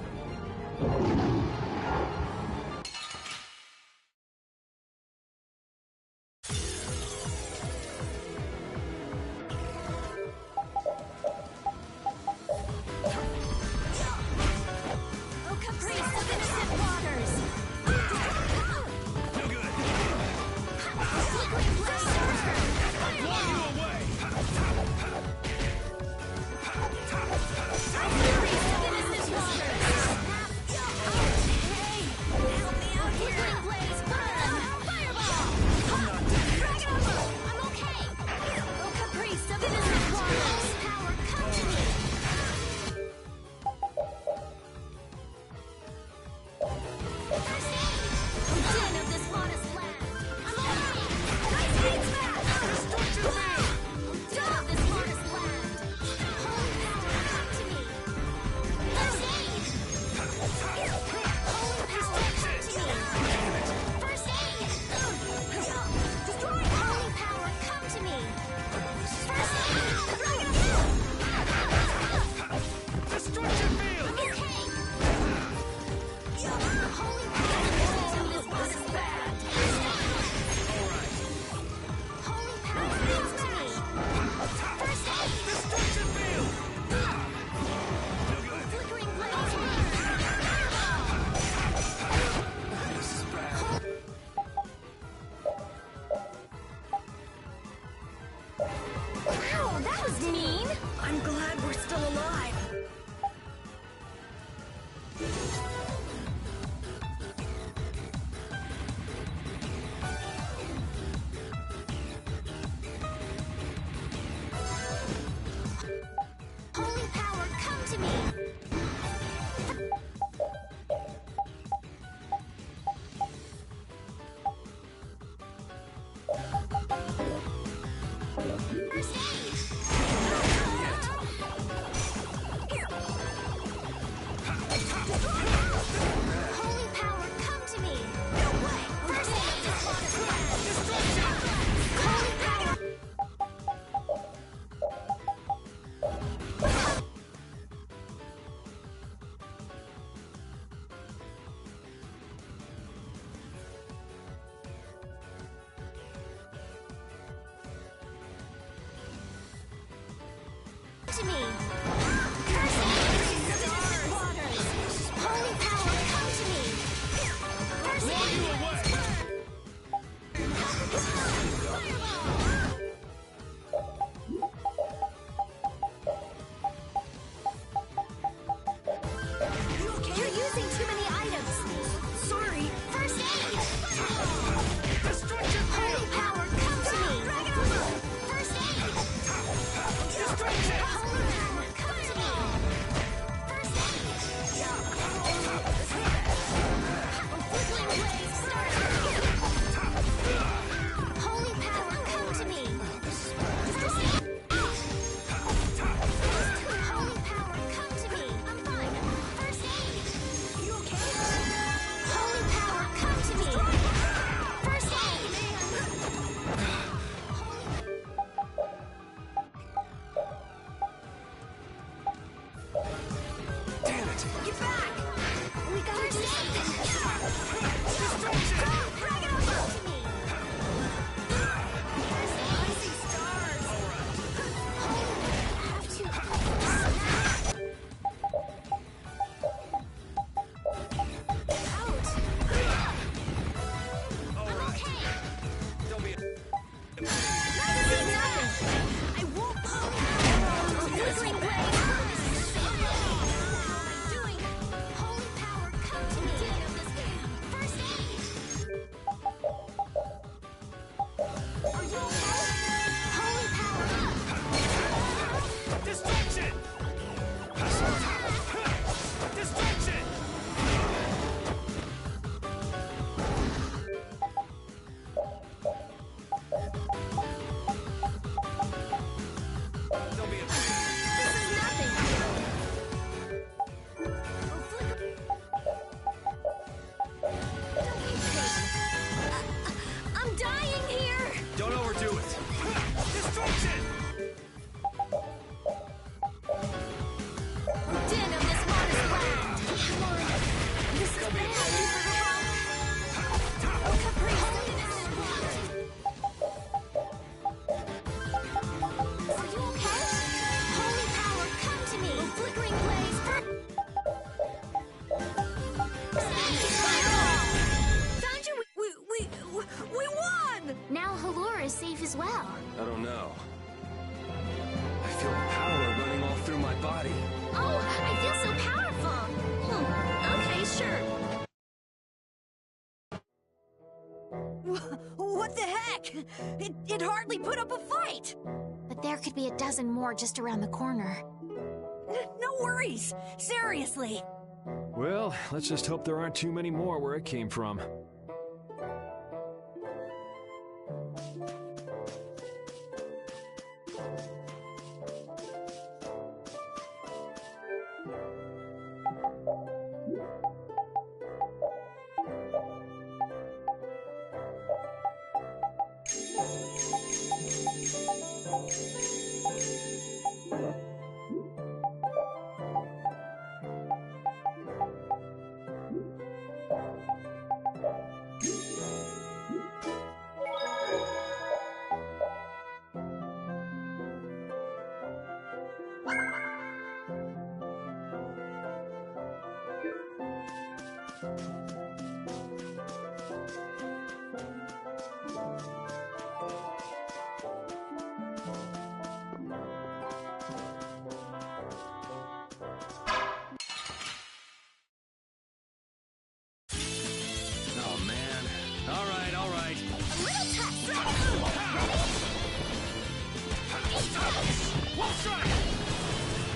To me. Curse it! Waters! Holy power, come to me! Curse it! You're using too many items. Sorry. First aid! Holy power, come to me! First aid! Holy power, heck? It hardly put up a fight. But there could be a dozen more just around the corner. No worries. Seriously. Well, let's just hope there aren't too many more where it came from. Oh, man. All right, all right. A little test. We'll try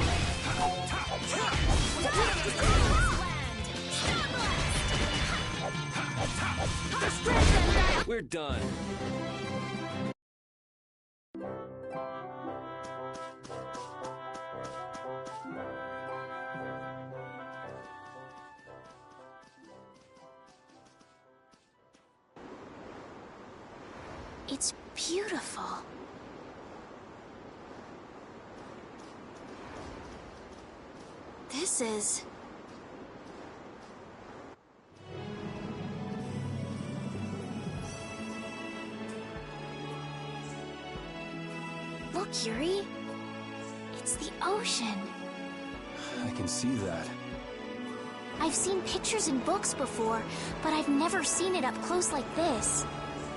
Ready? We're done. It's beautiful. This is... Look, Yuri. It's the ocean. I can see that. I've seen pictures in books before, but I've never seen it up close like this.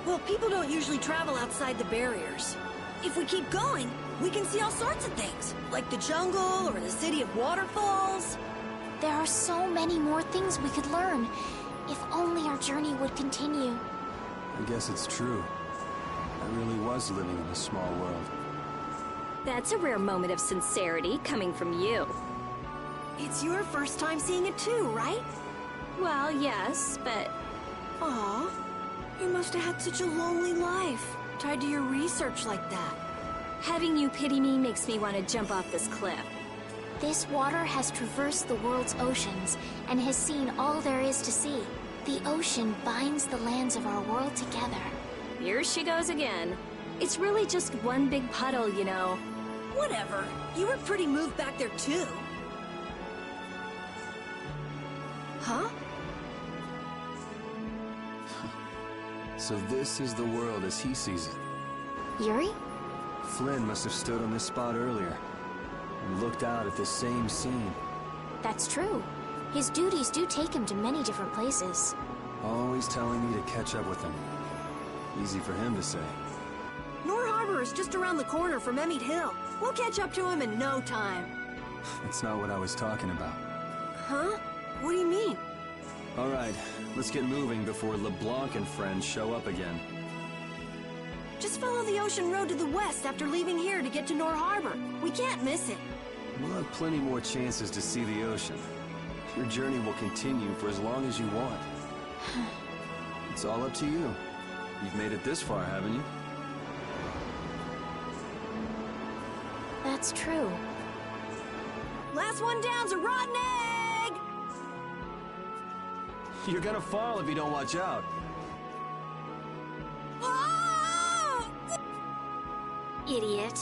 Well, people don't usually travel outside the barriers. If we keep going, we can see all sorts of things, like the jungle or the city of waterfalls. There are so many more things we could learn, if only our journey would continue. I guess it's true. I really was living in a small world. That's a rare moment of sincerity coming from you. It's your first time seeing it too, right? Well, yes, but Aw, you must have had such a lonely life, tied to your research like that. having you pity me makes me want to jump off this cliff. This water has traversed the world's oceans and has seen all there is to see. The ocean binds the lands of our world together. Here she goes again. It's really just one big puddle, you know. Whatever. You were pretty moved back there, too. Huh? So this is the world as he sees it. Yuri? Flynn must have stood on this spot earlier and looked out at this same scene. That's true. His duties do take him to many different places. Always telling me to catch up with him. Easy for him to say. Nor Harbor is just around the corner from Emmett Hill. We'll catch up to him in no time. That's not what I was talking about. Huh? What do you mean? All right, let's get moving before LeBlanc and friends show up again. Just follow the ocean road to the west after leaving here to get to Nor Harbor. We can't miss it. We'll have plenty more chances to see the ocean. Your journey will continue for as long as you want. It's all up to you. You've made it this far, haven't you? That's true. Last one down's a rotten egg! You're gonna fall if you don't watch out. Ah! Idiot.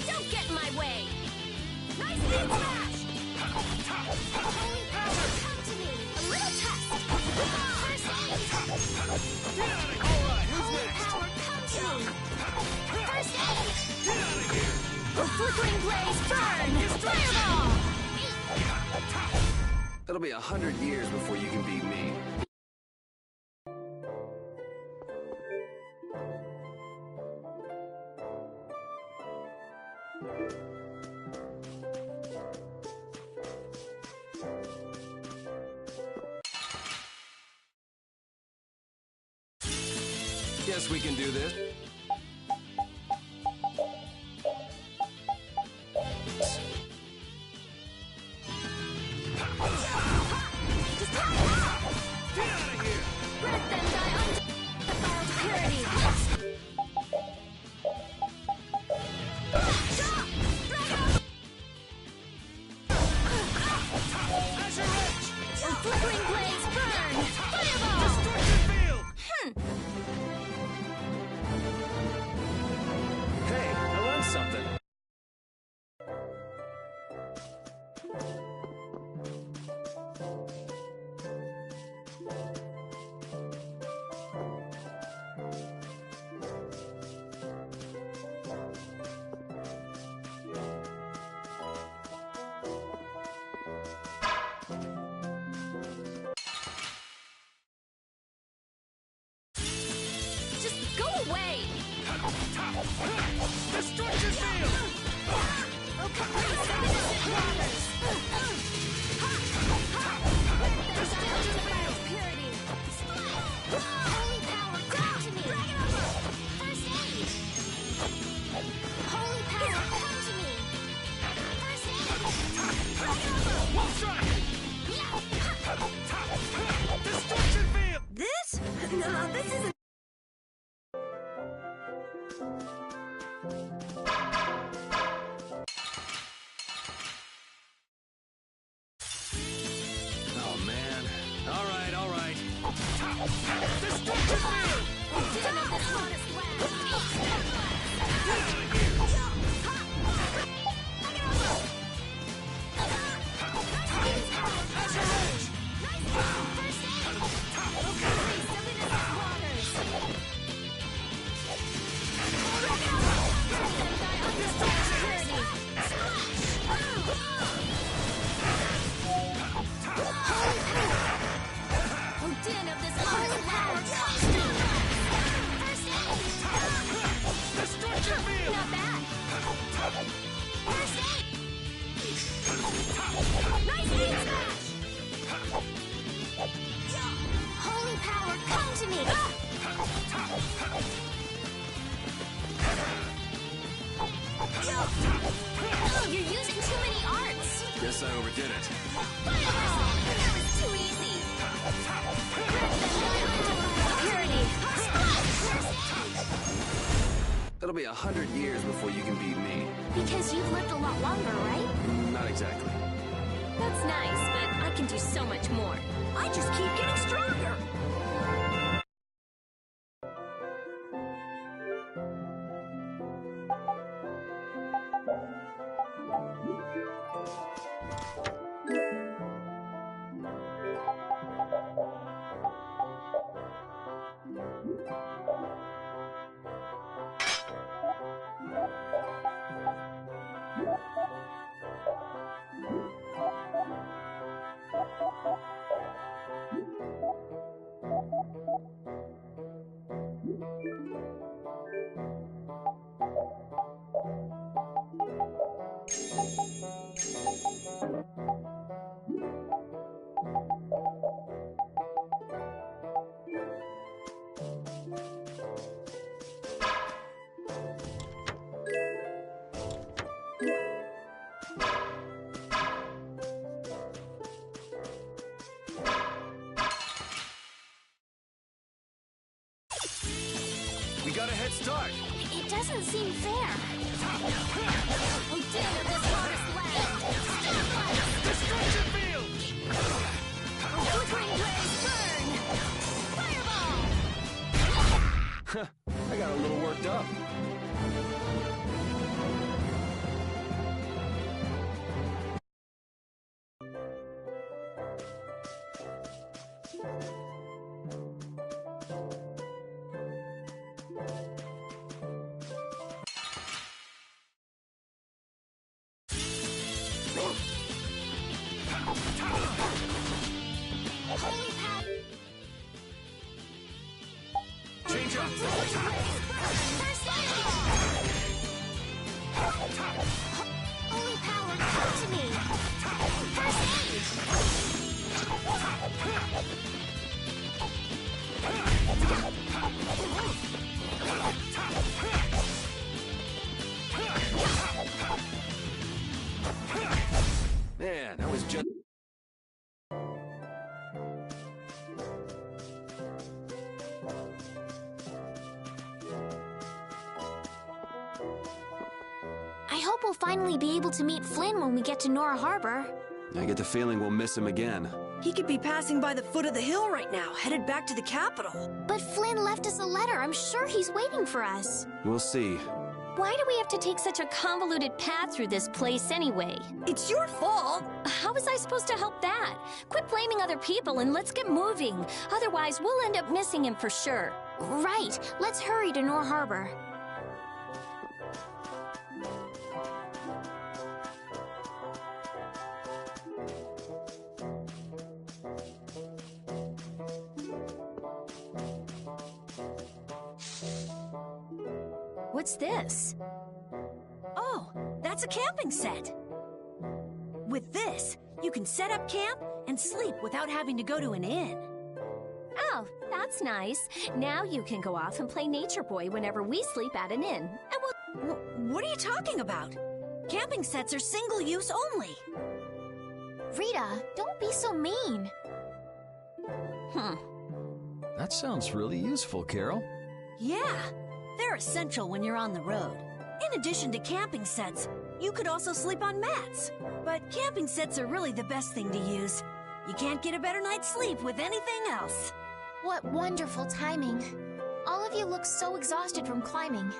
Don't get in my way! Nice big smash! Holy power, come to me! A little test! First aid! Get out of here! All right, who's Holy next? power, come to me! First aid! Get out of here! A flickering blaze, burn! Fireball! It'll be 100 years before you can beat me. Guess we can do this. Destruction field! Holy power, come to me! First aid! Holy power, come to me! First aid! Wolf strike! Destruction field! This? No, this isn't... Oh, man. All right, all right. Destruction field! Den of the hottest land! Destruction field! Not bad! First aid! Nice aid smash! Holy power, come to me! You're using too many arts! Guess I overdid it. Fireball! That was too easy! Purity! It'll be 100 years before you can beat me. Because you've lived a lot longer, right? Not exactly. That's nice, but I can do so much more. I just keep getting stronger! We got a head start. It doesn't seem fair. Oh, Den of this hottest land! Destruction field! Oh, flickering blaze, burn! Fireball! I got a little worked up. First aid! Holy power, come to me! First aid! Man, that was just... I hope we'll finally be able to meet Flynn when we get to Nora Harbor. I get the feeling we'll miss him again. He could be passing by the foot of the hill right now, headed back to the capital. But Flynn left us a letter. I'm sure he's waiting for us. We'll see. Why do we have to take such a convoluted path through this place anyway? It's your fault. How was I supposed to help that? Quit blaming other people and let's get moving. Otherwise, we'll end up missing him for sure. Right. Let's hurry to Nora Harbor. What's this? Oh, that's a camping set. With this, you can set up camp and sleep without having to go to an inn. Oh, that's nice. Now you can go off and play Nature Boy whenever we sleep at an inn. And we'll... What are you talking about? Camping sets are single-use only. Rita, don't be so mean. That sounds really useful, Carol. Yeah, they're essential when you're on the road. In addition to camping sets, you could also sleep on mats. But camping sets are really the best thing to use. You can't get a better night's sleep with anything else. What wonderful timing. All of you look so exhausted from climbing.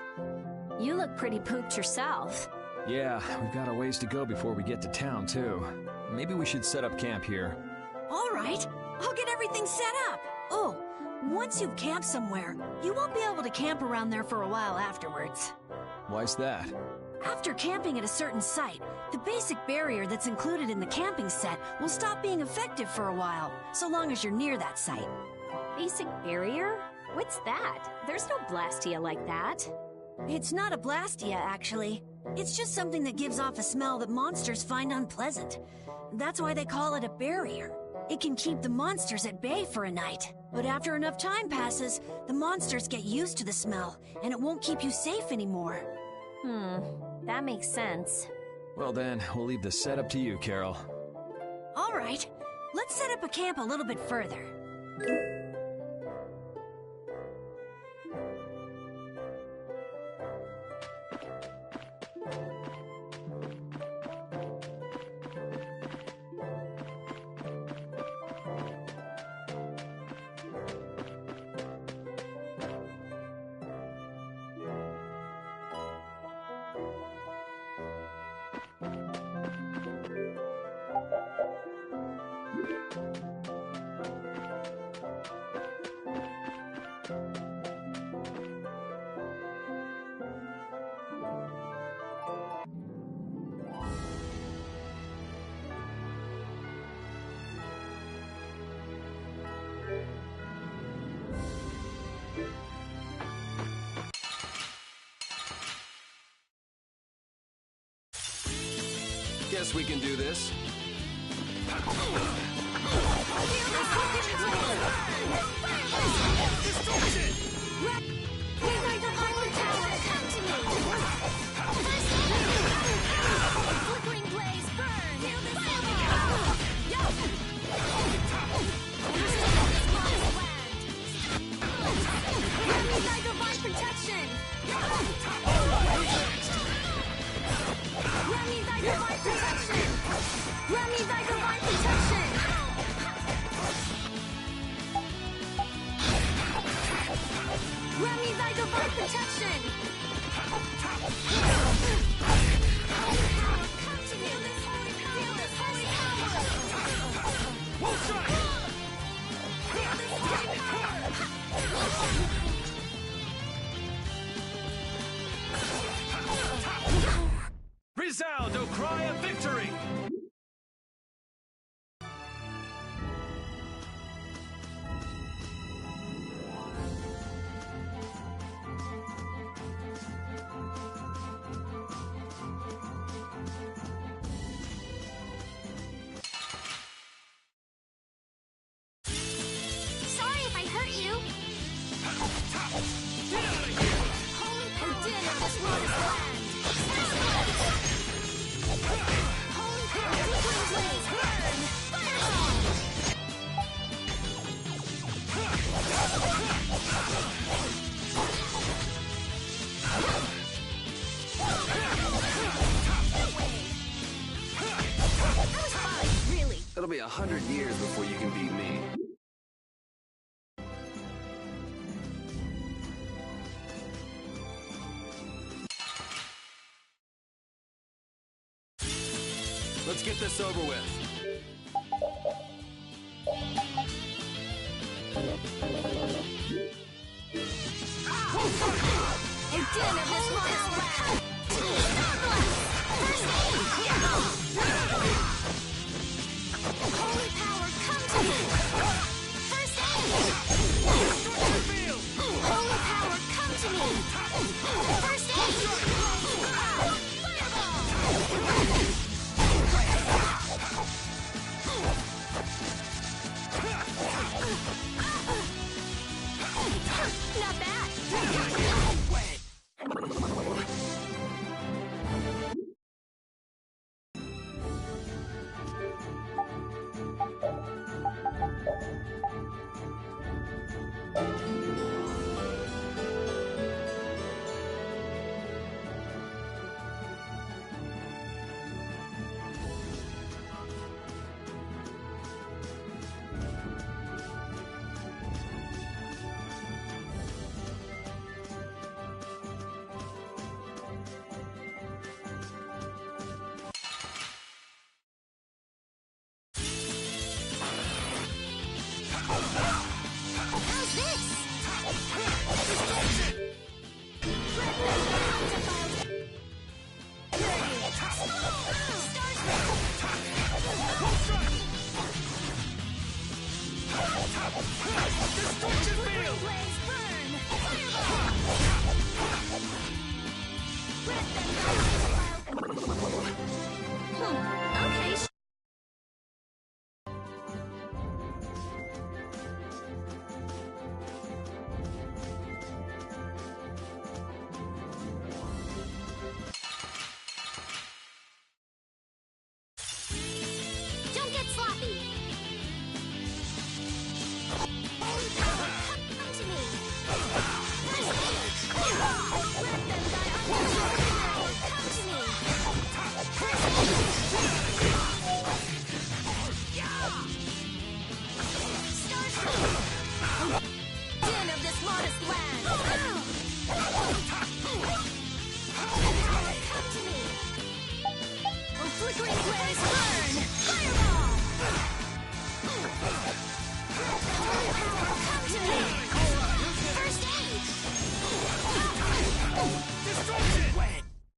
You look pretty pooped yourself. Yeah, we've got a ways to go before we get to town, too. Maybe we should set up camp here. All right, I'll get everything set up. Oh, once you've camped somewhere, you won't be able to camp around there for a while afterwards. Why's that? After camping at a certain site, the basic barrier that's included in the camping set will stop being effective for a while, so long as you're near that site. Basic barrier? What's that? There's no Blastia like that. It's not a Blastia, actually. It's just something that gives off a smell that monsters find unpleasant. That's why they call it a barrier. It can keep the monsters at bay for a night. But after enough time passes, the monsters get used to the smell, and it won't keep you safe anymore. That makes sense. Well then, we'll leave the setup to you, Carol. All right, let's set up a camp a little bit further. Guess we can do this. Resound, O cry of victory! me 100 years before you can beat me. Let's get this over with. A din of this modest land. First aid! Holy power, come to me! First aid! Holy power, come to me! First aid! Not bad! How's this? Okay. Don't get sloppy. Come to me. Come to me. Din of this modest land. Come to me. Oh, flickering blaze, burn! Fireball! Holy power, come to me! First aid! Destruction!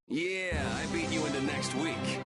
Yeah, I beat you into next week.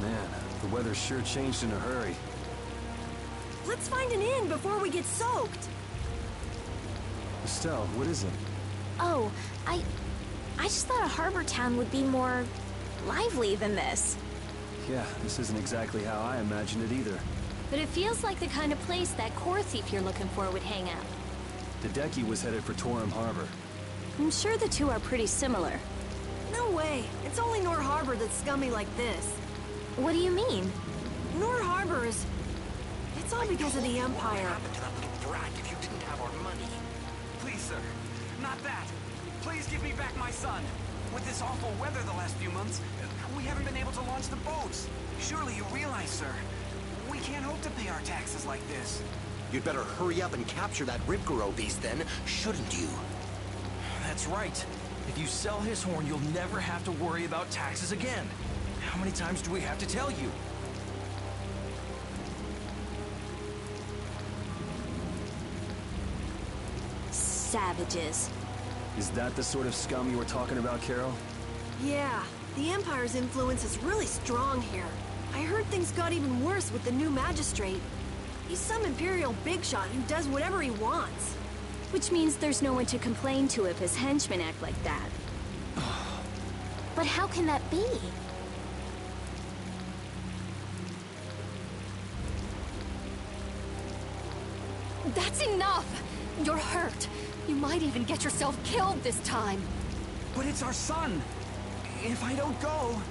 Man, the weather sure changed in a hurry. Let's find an inn before we get soaked. Estelle, what is it? Oh, I just thought a harbor town would be more lively than this. Yeah, this isn't exactly how I imagined it either. But it feels like the kind of place that core thief you're looking for would hang out. Hideki was headed for Torum Harbor. I'm sure the two are pretty similar. No way. It's only Nor Harbor that's scummy like this. What do you mean? Nor Harbor is... It's all because of the Empire. What happened to that little brat if you didn't have our money? Please, sir. Not that. Please give me back my son. With this awful weather the last few months, we haven't been able to launch the boats. Surely you realize, sir, we can't hope to pay our taxes like this. You'd better hurry up and capture that Ripgoro beast then, shouldn't you? That's right. If you sell his horn, you'll never have to worry about taxes again. How many times do we have to tell you? Savages. Is that the sort of scum you were talking about, Carol? Yeah, the Empire's influence is really strong here. I heard things got even worse with the new magistrate. He's some Imperial bigshot who does whatever he wants. Which means there's no one to complain to if his henchmen act like that. But how can that be? That's enough! You're hurt. You might even get yourself killed this time. But it's our son. If I don't go...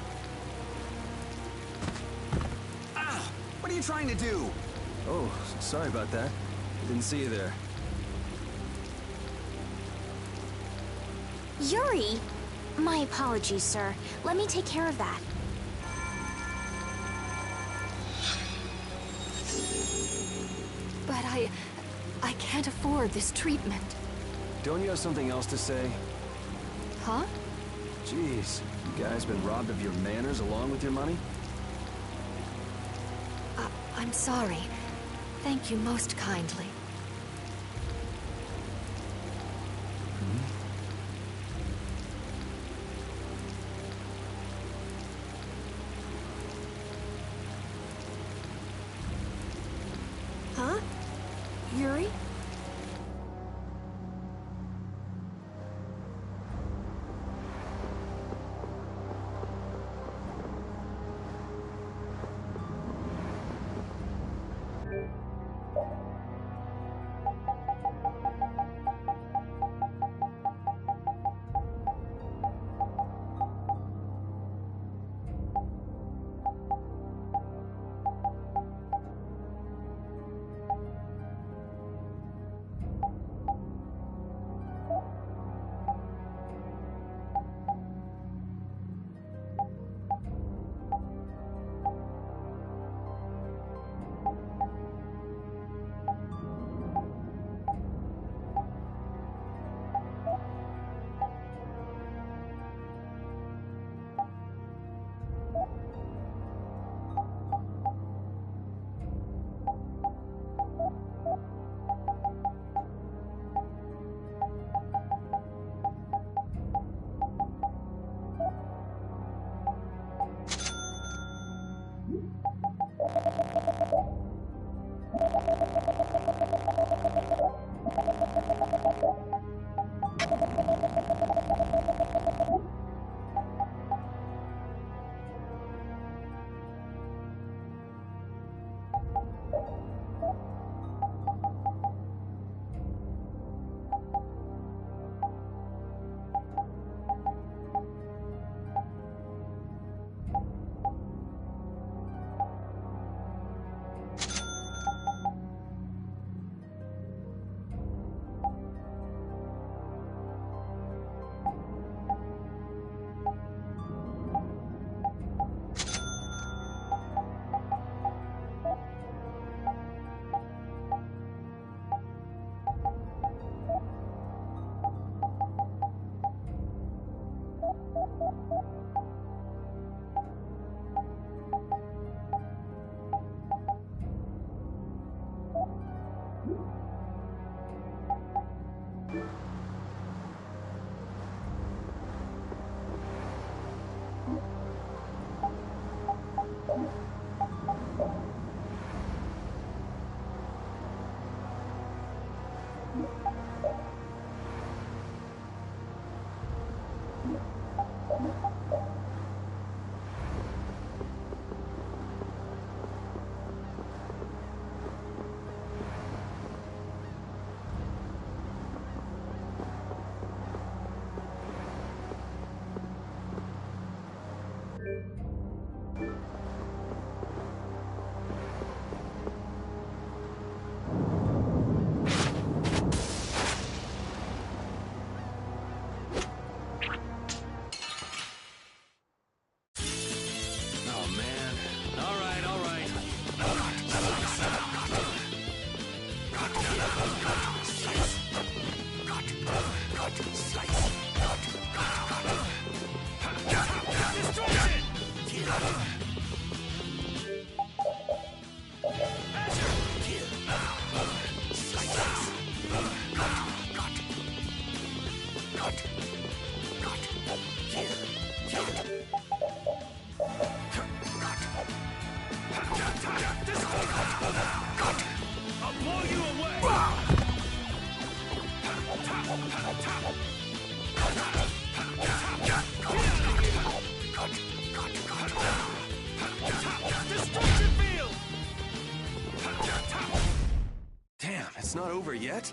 Ah! What are you trying to do? Oh, sorry about that. Didn't see you there. Yuri! My apologies, sir. Let me take care of that. But I can't afford this treatment. Don't you have something else to say? Huh? Jeez, you guys been robbed of your manners along with your money? I'm sorry. Thank you most kindly. Huh? Yuri? It's not over yet?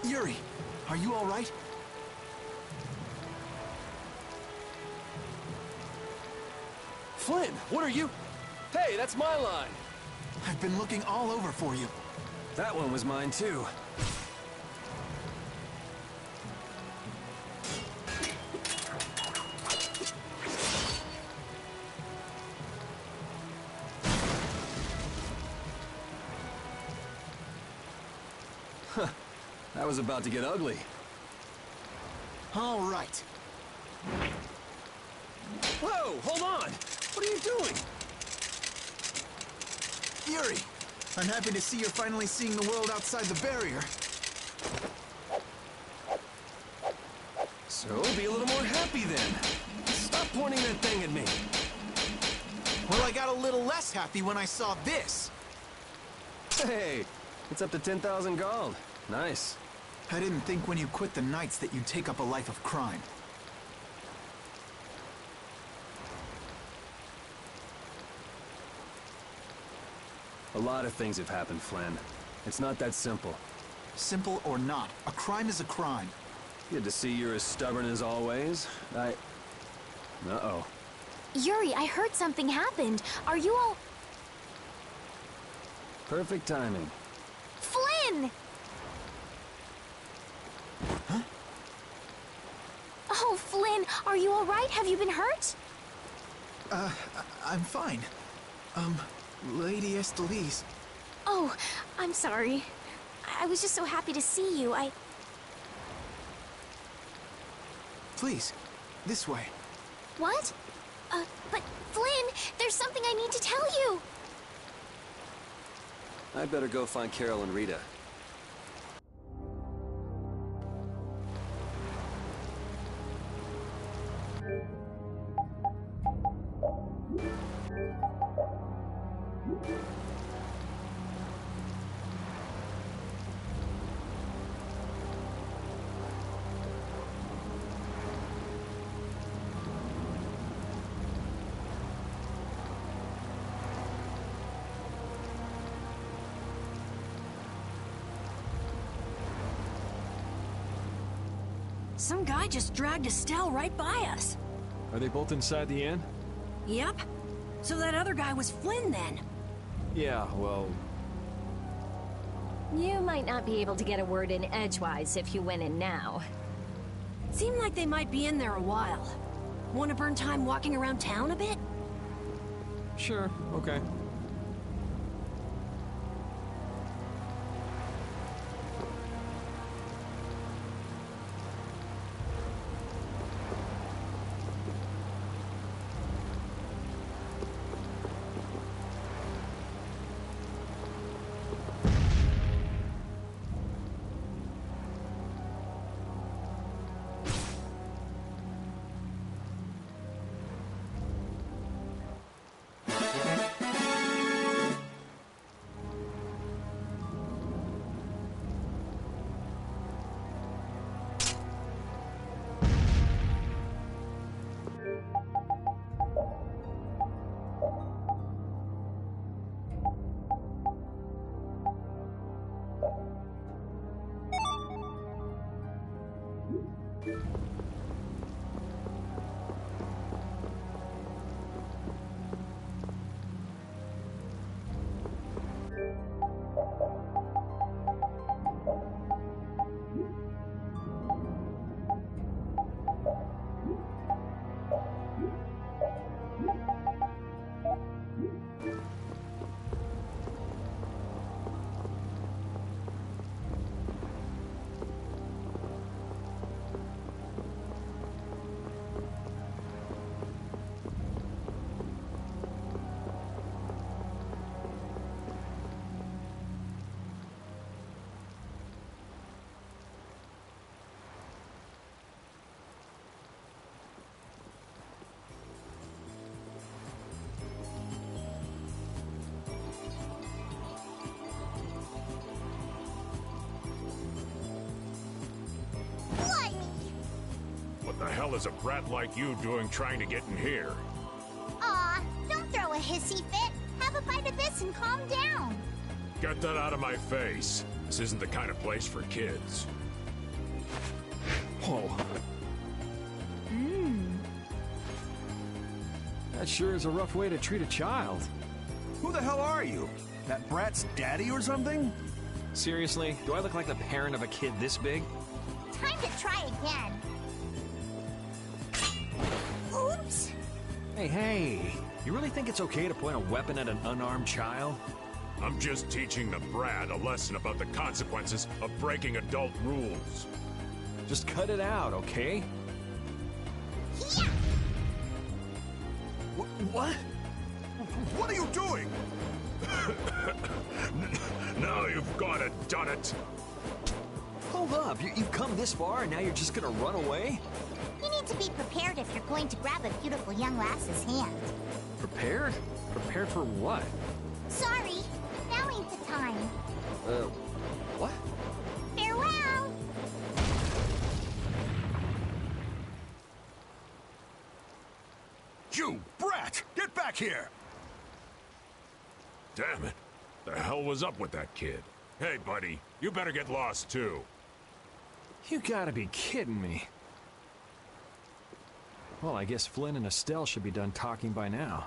Yuri, are you all right? Flynn, what are you... Hey, that's my line! I've been looking all over for you. That one was mine, too. Huh. That was about to get ugly. All right. Whoa, hold on! What are you doing? Yuri, I'm happy to see you're finally seeing the world outside the barrier. So, be a little more happy then. Stop pointing that thing at me. Well, I got a little less happy when I saw this. Hey, it's up to 10,000 gold. Nice. I didn't think when you quit the Knights that you'd take up a life of crime. A lot of things have happened, Flynn. It's not that simple. Simple or not, a crime is a crime. Good to see you're as stubborn as always. Uh-oh. Yuri, I heard something happened. Are you all... Perfect timing. Flynn! Huh? Oh, Flynn, are you all right? Have you been hurt? I'm fine. Lady Estelise. Oh, I'm sorry. I was just so happy to see you. Please, this way. What? But Flynn, there's something I need to tell you. I'd better go find Carol and Rita. Some guy just dragged Estelle right by us. Are they both inside the inn? Yep. So that other guy was Flynn then. Yeah, well... You might not be able to get a word in edgewise if you went in now. Seemed like they might be in there a while. Want to burn time walking around town a bit? Sure, okay. hell is a brat like you doing trying to get in here? Aw, don't throw a hissy fit. Have a bite of this and calm down. Get that out of my face. This isn't the kind of place for kids. Whoa. That sure is a rough way to treat a child. Who the hell are you? That brat's daddy or something? Seriously? Do I look like the parent of a kid this big? Time to try again. Oops. Hey. You really think it's okay to point a weapon at an unarmed child? I'm just teaching the brat a lesson about the consequences of breaking adult rules. Just cut it out, okay? Yeah. What? What are you doing? Now you've got it, done it. Hold up, you've come this far and now you're just gonna run away? You need to be prepared if you're going to grab a beautiful young lass's hand. Prepared? Prepared for what? Sorry, now ain't the time. What? Farewell! You brat! Get back here! Damn it. The hell was up with that kid? Hey, buddy, you better get lost too. You gotta be kidding me. Well, I guess Flynn and Estelle should be done talking by now.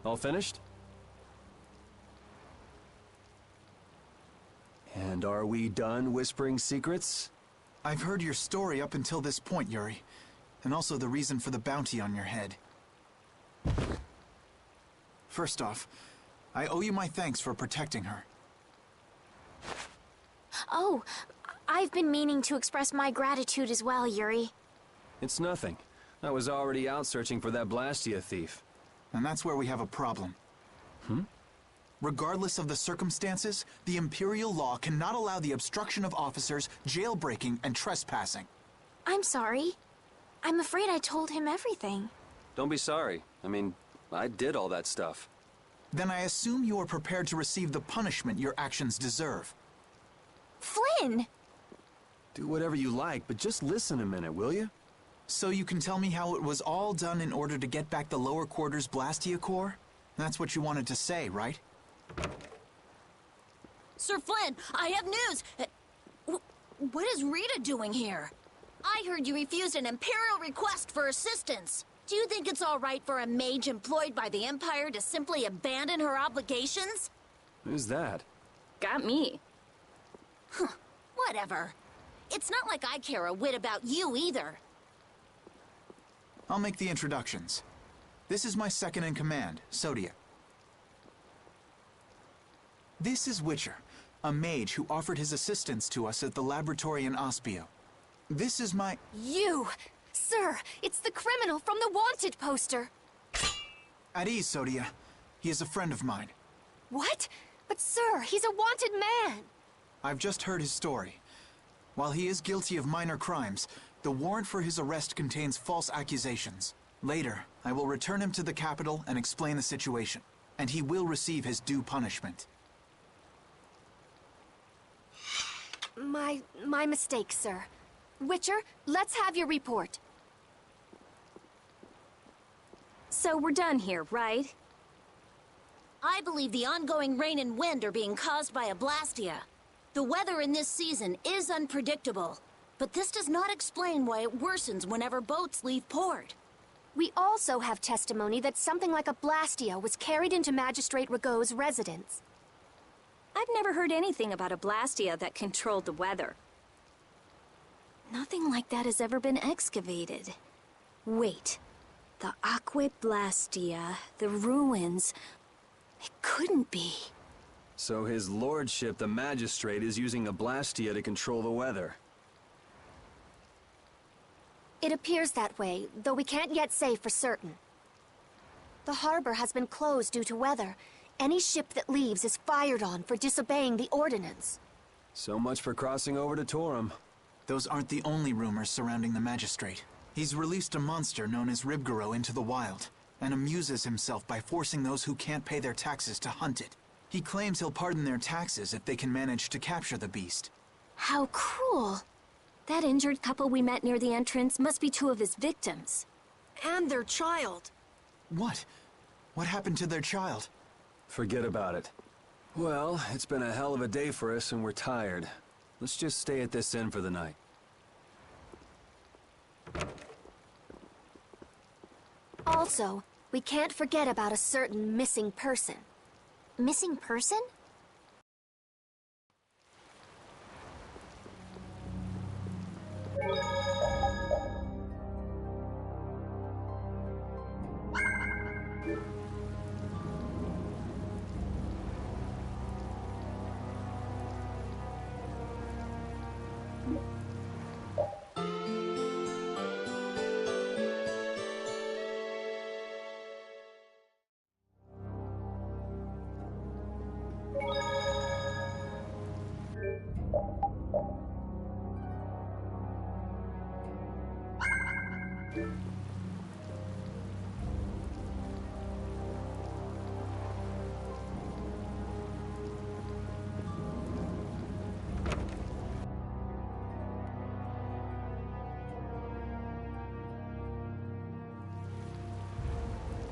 All finished? And are we done whispering secrets? I've heard your story up until this point, Yuri. And also the reason for the bounty on your head. First off, I owe you my thanks for protecting her. Oh, I've been meaning to express my gratitude as well, Yuri. It's nothing. I was already out searching for that Blastia thief. And that's where we have a problem. Regardless of the circumstances, the Imperial law cannot allow the obstruction of officers, jailbreaking, and trespassing. I'm sorry. I'm afraid I told him everything. Don't be sorry. I mean, I did all that stuff. Then I assume you are prepared to receive the punishment your actions deserve. Flynn! Do whatever you like, but just listen a minute, will you? So you can tell me how it was all done in order to get back the lower quarters Blastia core? That's what you wanted to say, right? Sir Flynn, I have news! What is Rita doing here? I heard you refused an Imperial request for assistance. Do you think it's all right for a mage employed by the Empire to simply abandon her obligations? Who's that? Got me. Whatever. It's not like I care a whit about you either. I'll make the introductions. This is my second in command, Sodia. This is Witcher, a mage who offered his assistance to us at the laboratory in Ospio. This is my... You! Sir, it's the criminal from the wanted poster! At ease, Sodia. He is a friend of mine. What? But sir, he's a wanted man! I've just heard his story. While he is guilty of minor crimes, the warrant for his arrest contains false accusations. Later, I will return him to the capital and explain the situation, and he will receive his due punishment. My mistake, sir. Witcher, let's have your report. So we're done here, right? I believe the ongoing rain and wind are being caused by a Blastia. The weather in this season is unpredictable, but this does not explain why it worsens whenever boats leave port. We also have testimony that something like a Blastia was carried into Magistrate Rigaud's residence. I've never heard anything about a Blastia that controlled the weather. Nothing like that has ever been excavated. Wait. The Aqua Blastia, the ruins... It couldn't be. So his lordship, the magistrate, is using a Blastia to control the weather. It appears that way, though we can't yet say for certain. The harbor has been closed due to weather. Any ship that leaves is fired on for disobeying the ordinance. So much for crossing over to Torum. Those aren't the only rumors surrounding the Magistrate. He's released a monster known as Ribgaro into the wild, and amuses himself by forcing those who can't pay their taxes to hunt it. He claims he'll pardon their taxes if they can manage to capture the beast. How cruel. That injured couple we met near the entrance must be two of his victims. And their child. What? What happened to their child? Forget about it. Well, it's been a hell of a day for us and we're tired. Let's just stay at this inn for the night. Also, we can't forget about a certain missing person. Missing person?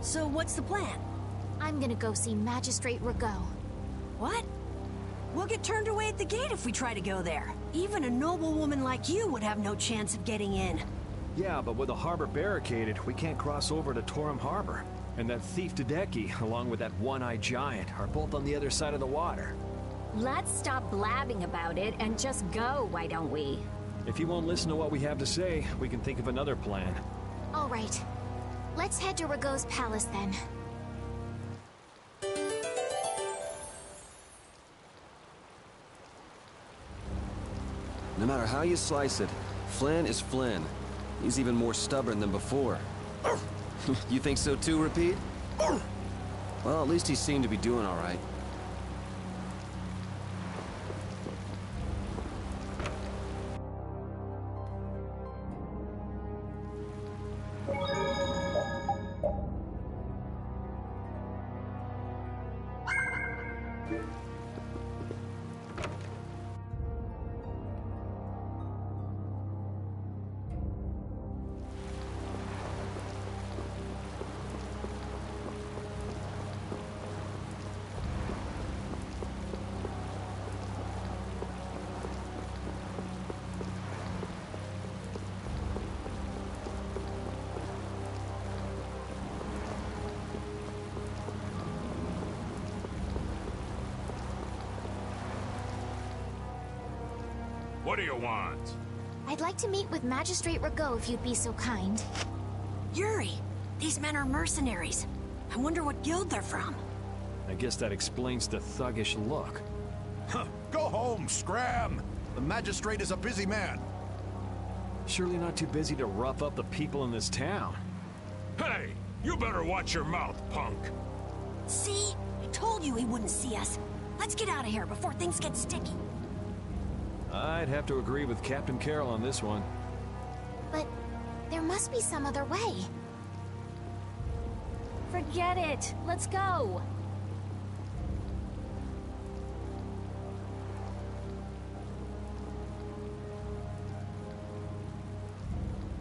So what's the plan? I'm gonna go see Magistrate Rago. What? We'll get turned away at the gate if we try to go there. Even a noble woman like you would have no chance of getting in. Yeah, but with the harbor barricaded, we can't cross over to Torum Harbor. And that thief Tadeki, along with that one-eyed giant, are both on the other side of the water. Let's stop blabbing about it and just go, why don't we? If you won't listen to what we have to say, we can think of another plan. All right. Let's head to Rago's palace then. No matter how you slice it, Flynn is Flynn. He's even more stubborn than before. You think so too, Repeat? Well, at least he seemed to be doing all right. What do you want? I'd like to meet with Magistrate Rago if you'd be so kind. Yuri, these men are mercenaries. I wonder what guild they're from. I guess that explains the thuggish look. Huh. Go home, Scram! The Magistrate is a busy man. Surely not too busy to rough up the people in this town. Hey, you better watch your mouth, punk. See? I told you he wouldn't see us. Let's get out of here before things get sticky. I'd have to agree with Captain Carroll on this one. But there must be some other way. Forget it. Let's go.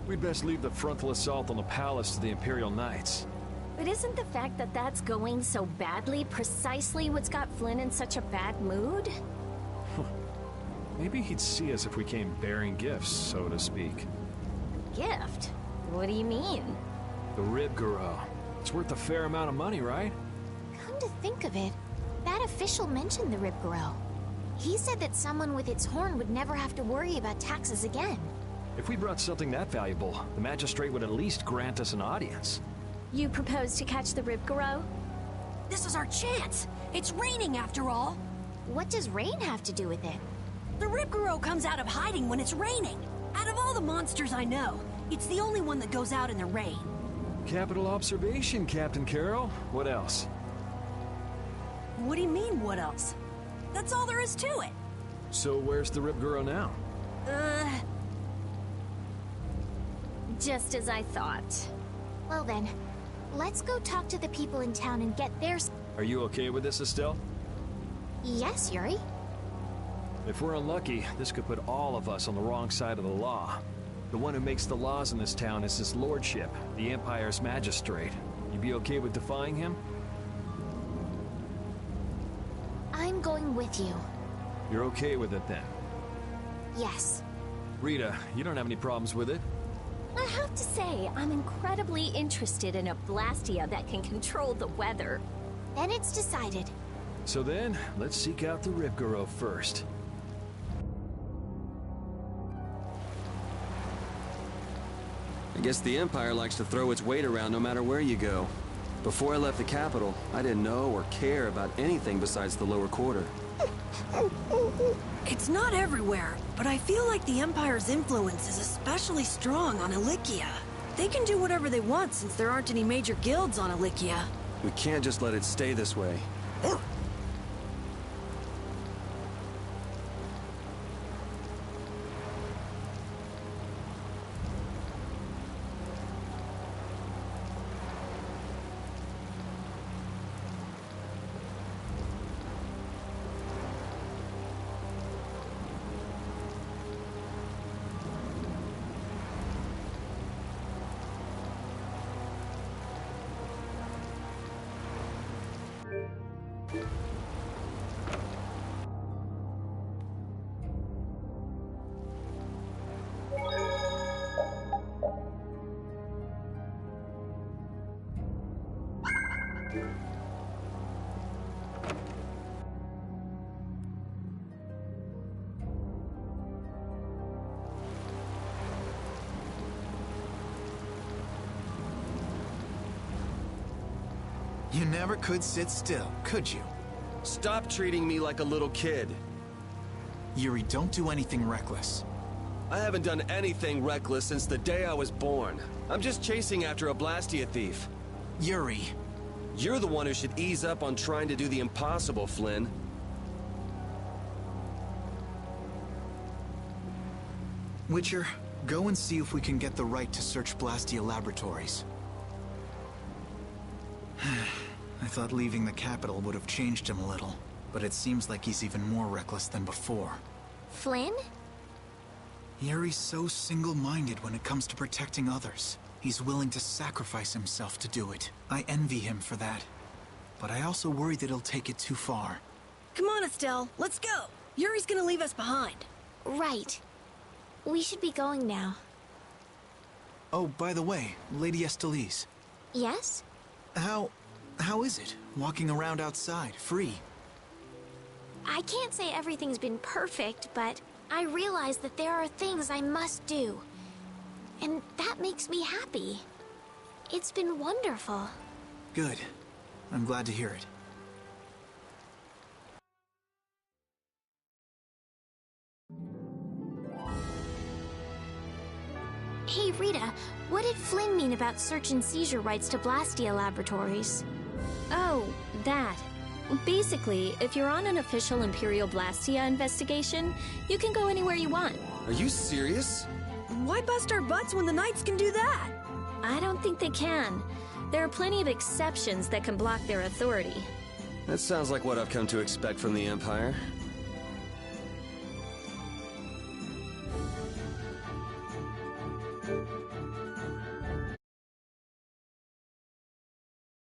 We'd best leave the frontal assault on the palace to the Imperial Knights. But isn't the fact that that's going so badly precisely what's got Flynn in such a bad mood? Maybe he'd see us if we came bearing gifts, so to speak. Gift? What do you mean? The Ribgaro. It's worth a fair amount of money, right? Come to think of it, that official mentioned the Ribgaro. He said that someone with its horn would never have to worry about taxes again. If we brought something that valuable, the Magistrate would at least grant us an audience. You propose to catch the Ribgaro? This is our chance. It's raining after all. What does rain have to do with it? The Ribgaro comes out of hiding when it's raining. Out of all all the monsters I know, it's the only one that goes out in the rain. Capital observation, Captain Carroll. What else? What do you mean, what else? That's all there is to it. So where's the Ripguro now? Just as I thought. Well then, let's go talk to the people in town and get their... Are you okay with this, Estelle? Yes, Yuri. If we're unlucky, this could put all of us on the wrong side of the law. The one who makes the laws in this town is his lordship, the Empire's magistrate. You be okay with defying him? I'm going with you. You're okay with it then? Yes. Rita, you don't have any problems with it? I have to say, I'm incredibly interested in a Blastia that can control the weather. Then it's decided. So then, let's seek out the Ripguro first. I guess the Empire likes to throw its weight around no matter where you go. Before I left the capital, I didn't know or care about anything besides the lower quarter. It's not everywhere, but I feel like the Empire's influence is especially strong on Ilikia. They can do whatever they want since there aren't any major guilds on Ilikia. We can't just let it stay this way. You never could sit still, could you? Stop treating me like a little kid. Yuri, don't do anything reckless. I haven't done anything reckless since the day I was born. I'm just chasing after a Blastia thief. Yuri. You're the one who should ease up on trying to do the impossible, Flynn. Witcher, go and see if we can get the right to search Blastia laboratories. I thought leaving the capital would have changed him a little, but it seems like he's even more reckless than before. Flynn? Yuri's so single-minded when it comes to protecting others. He's willing to sacrifice himself to do it. I envy him for that. But I also worry that he'll take it too far. Come on, Estelle, let's go. Yuri's gonna leave us behind. Right. We should be going now. Oh, by the way, Lady Estellise. Yes? How is it, walking around outside, free? I can't say everything's been perfect, but I realize that there are things I must do. And that makes me happy. It's been wonderful. Good. I'm glad to hear it. Hey, Rita, what did Flynn mean about search and seizure rights to Blastia laboratories? Oh, that. Basically, if you're on an official Imperial Blastia investigation, you can go anywhere you want. Are you serious? Why bust our butts when the Knights can do that? I don't think they can. There are plenty of exceptions that can block their authority. That sounds like what I've come to expect from the Empire.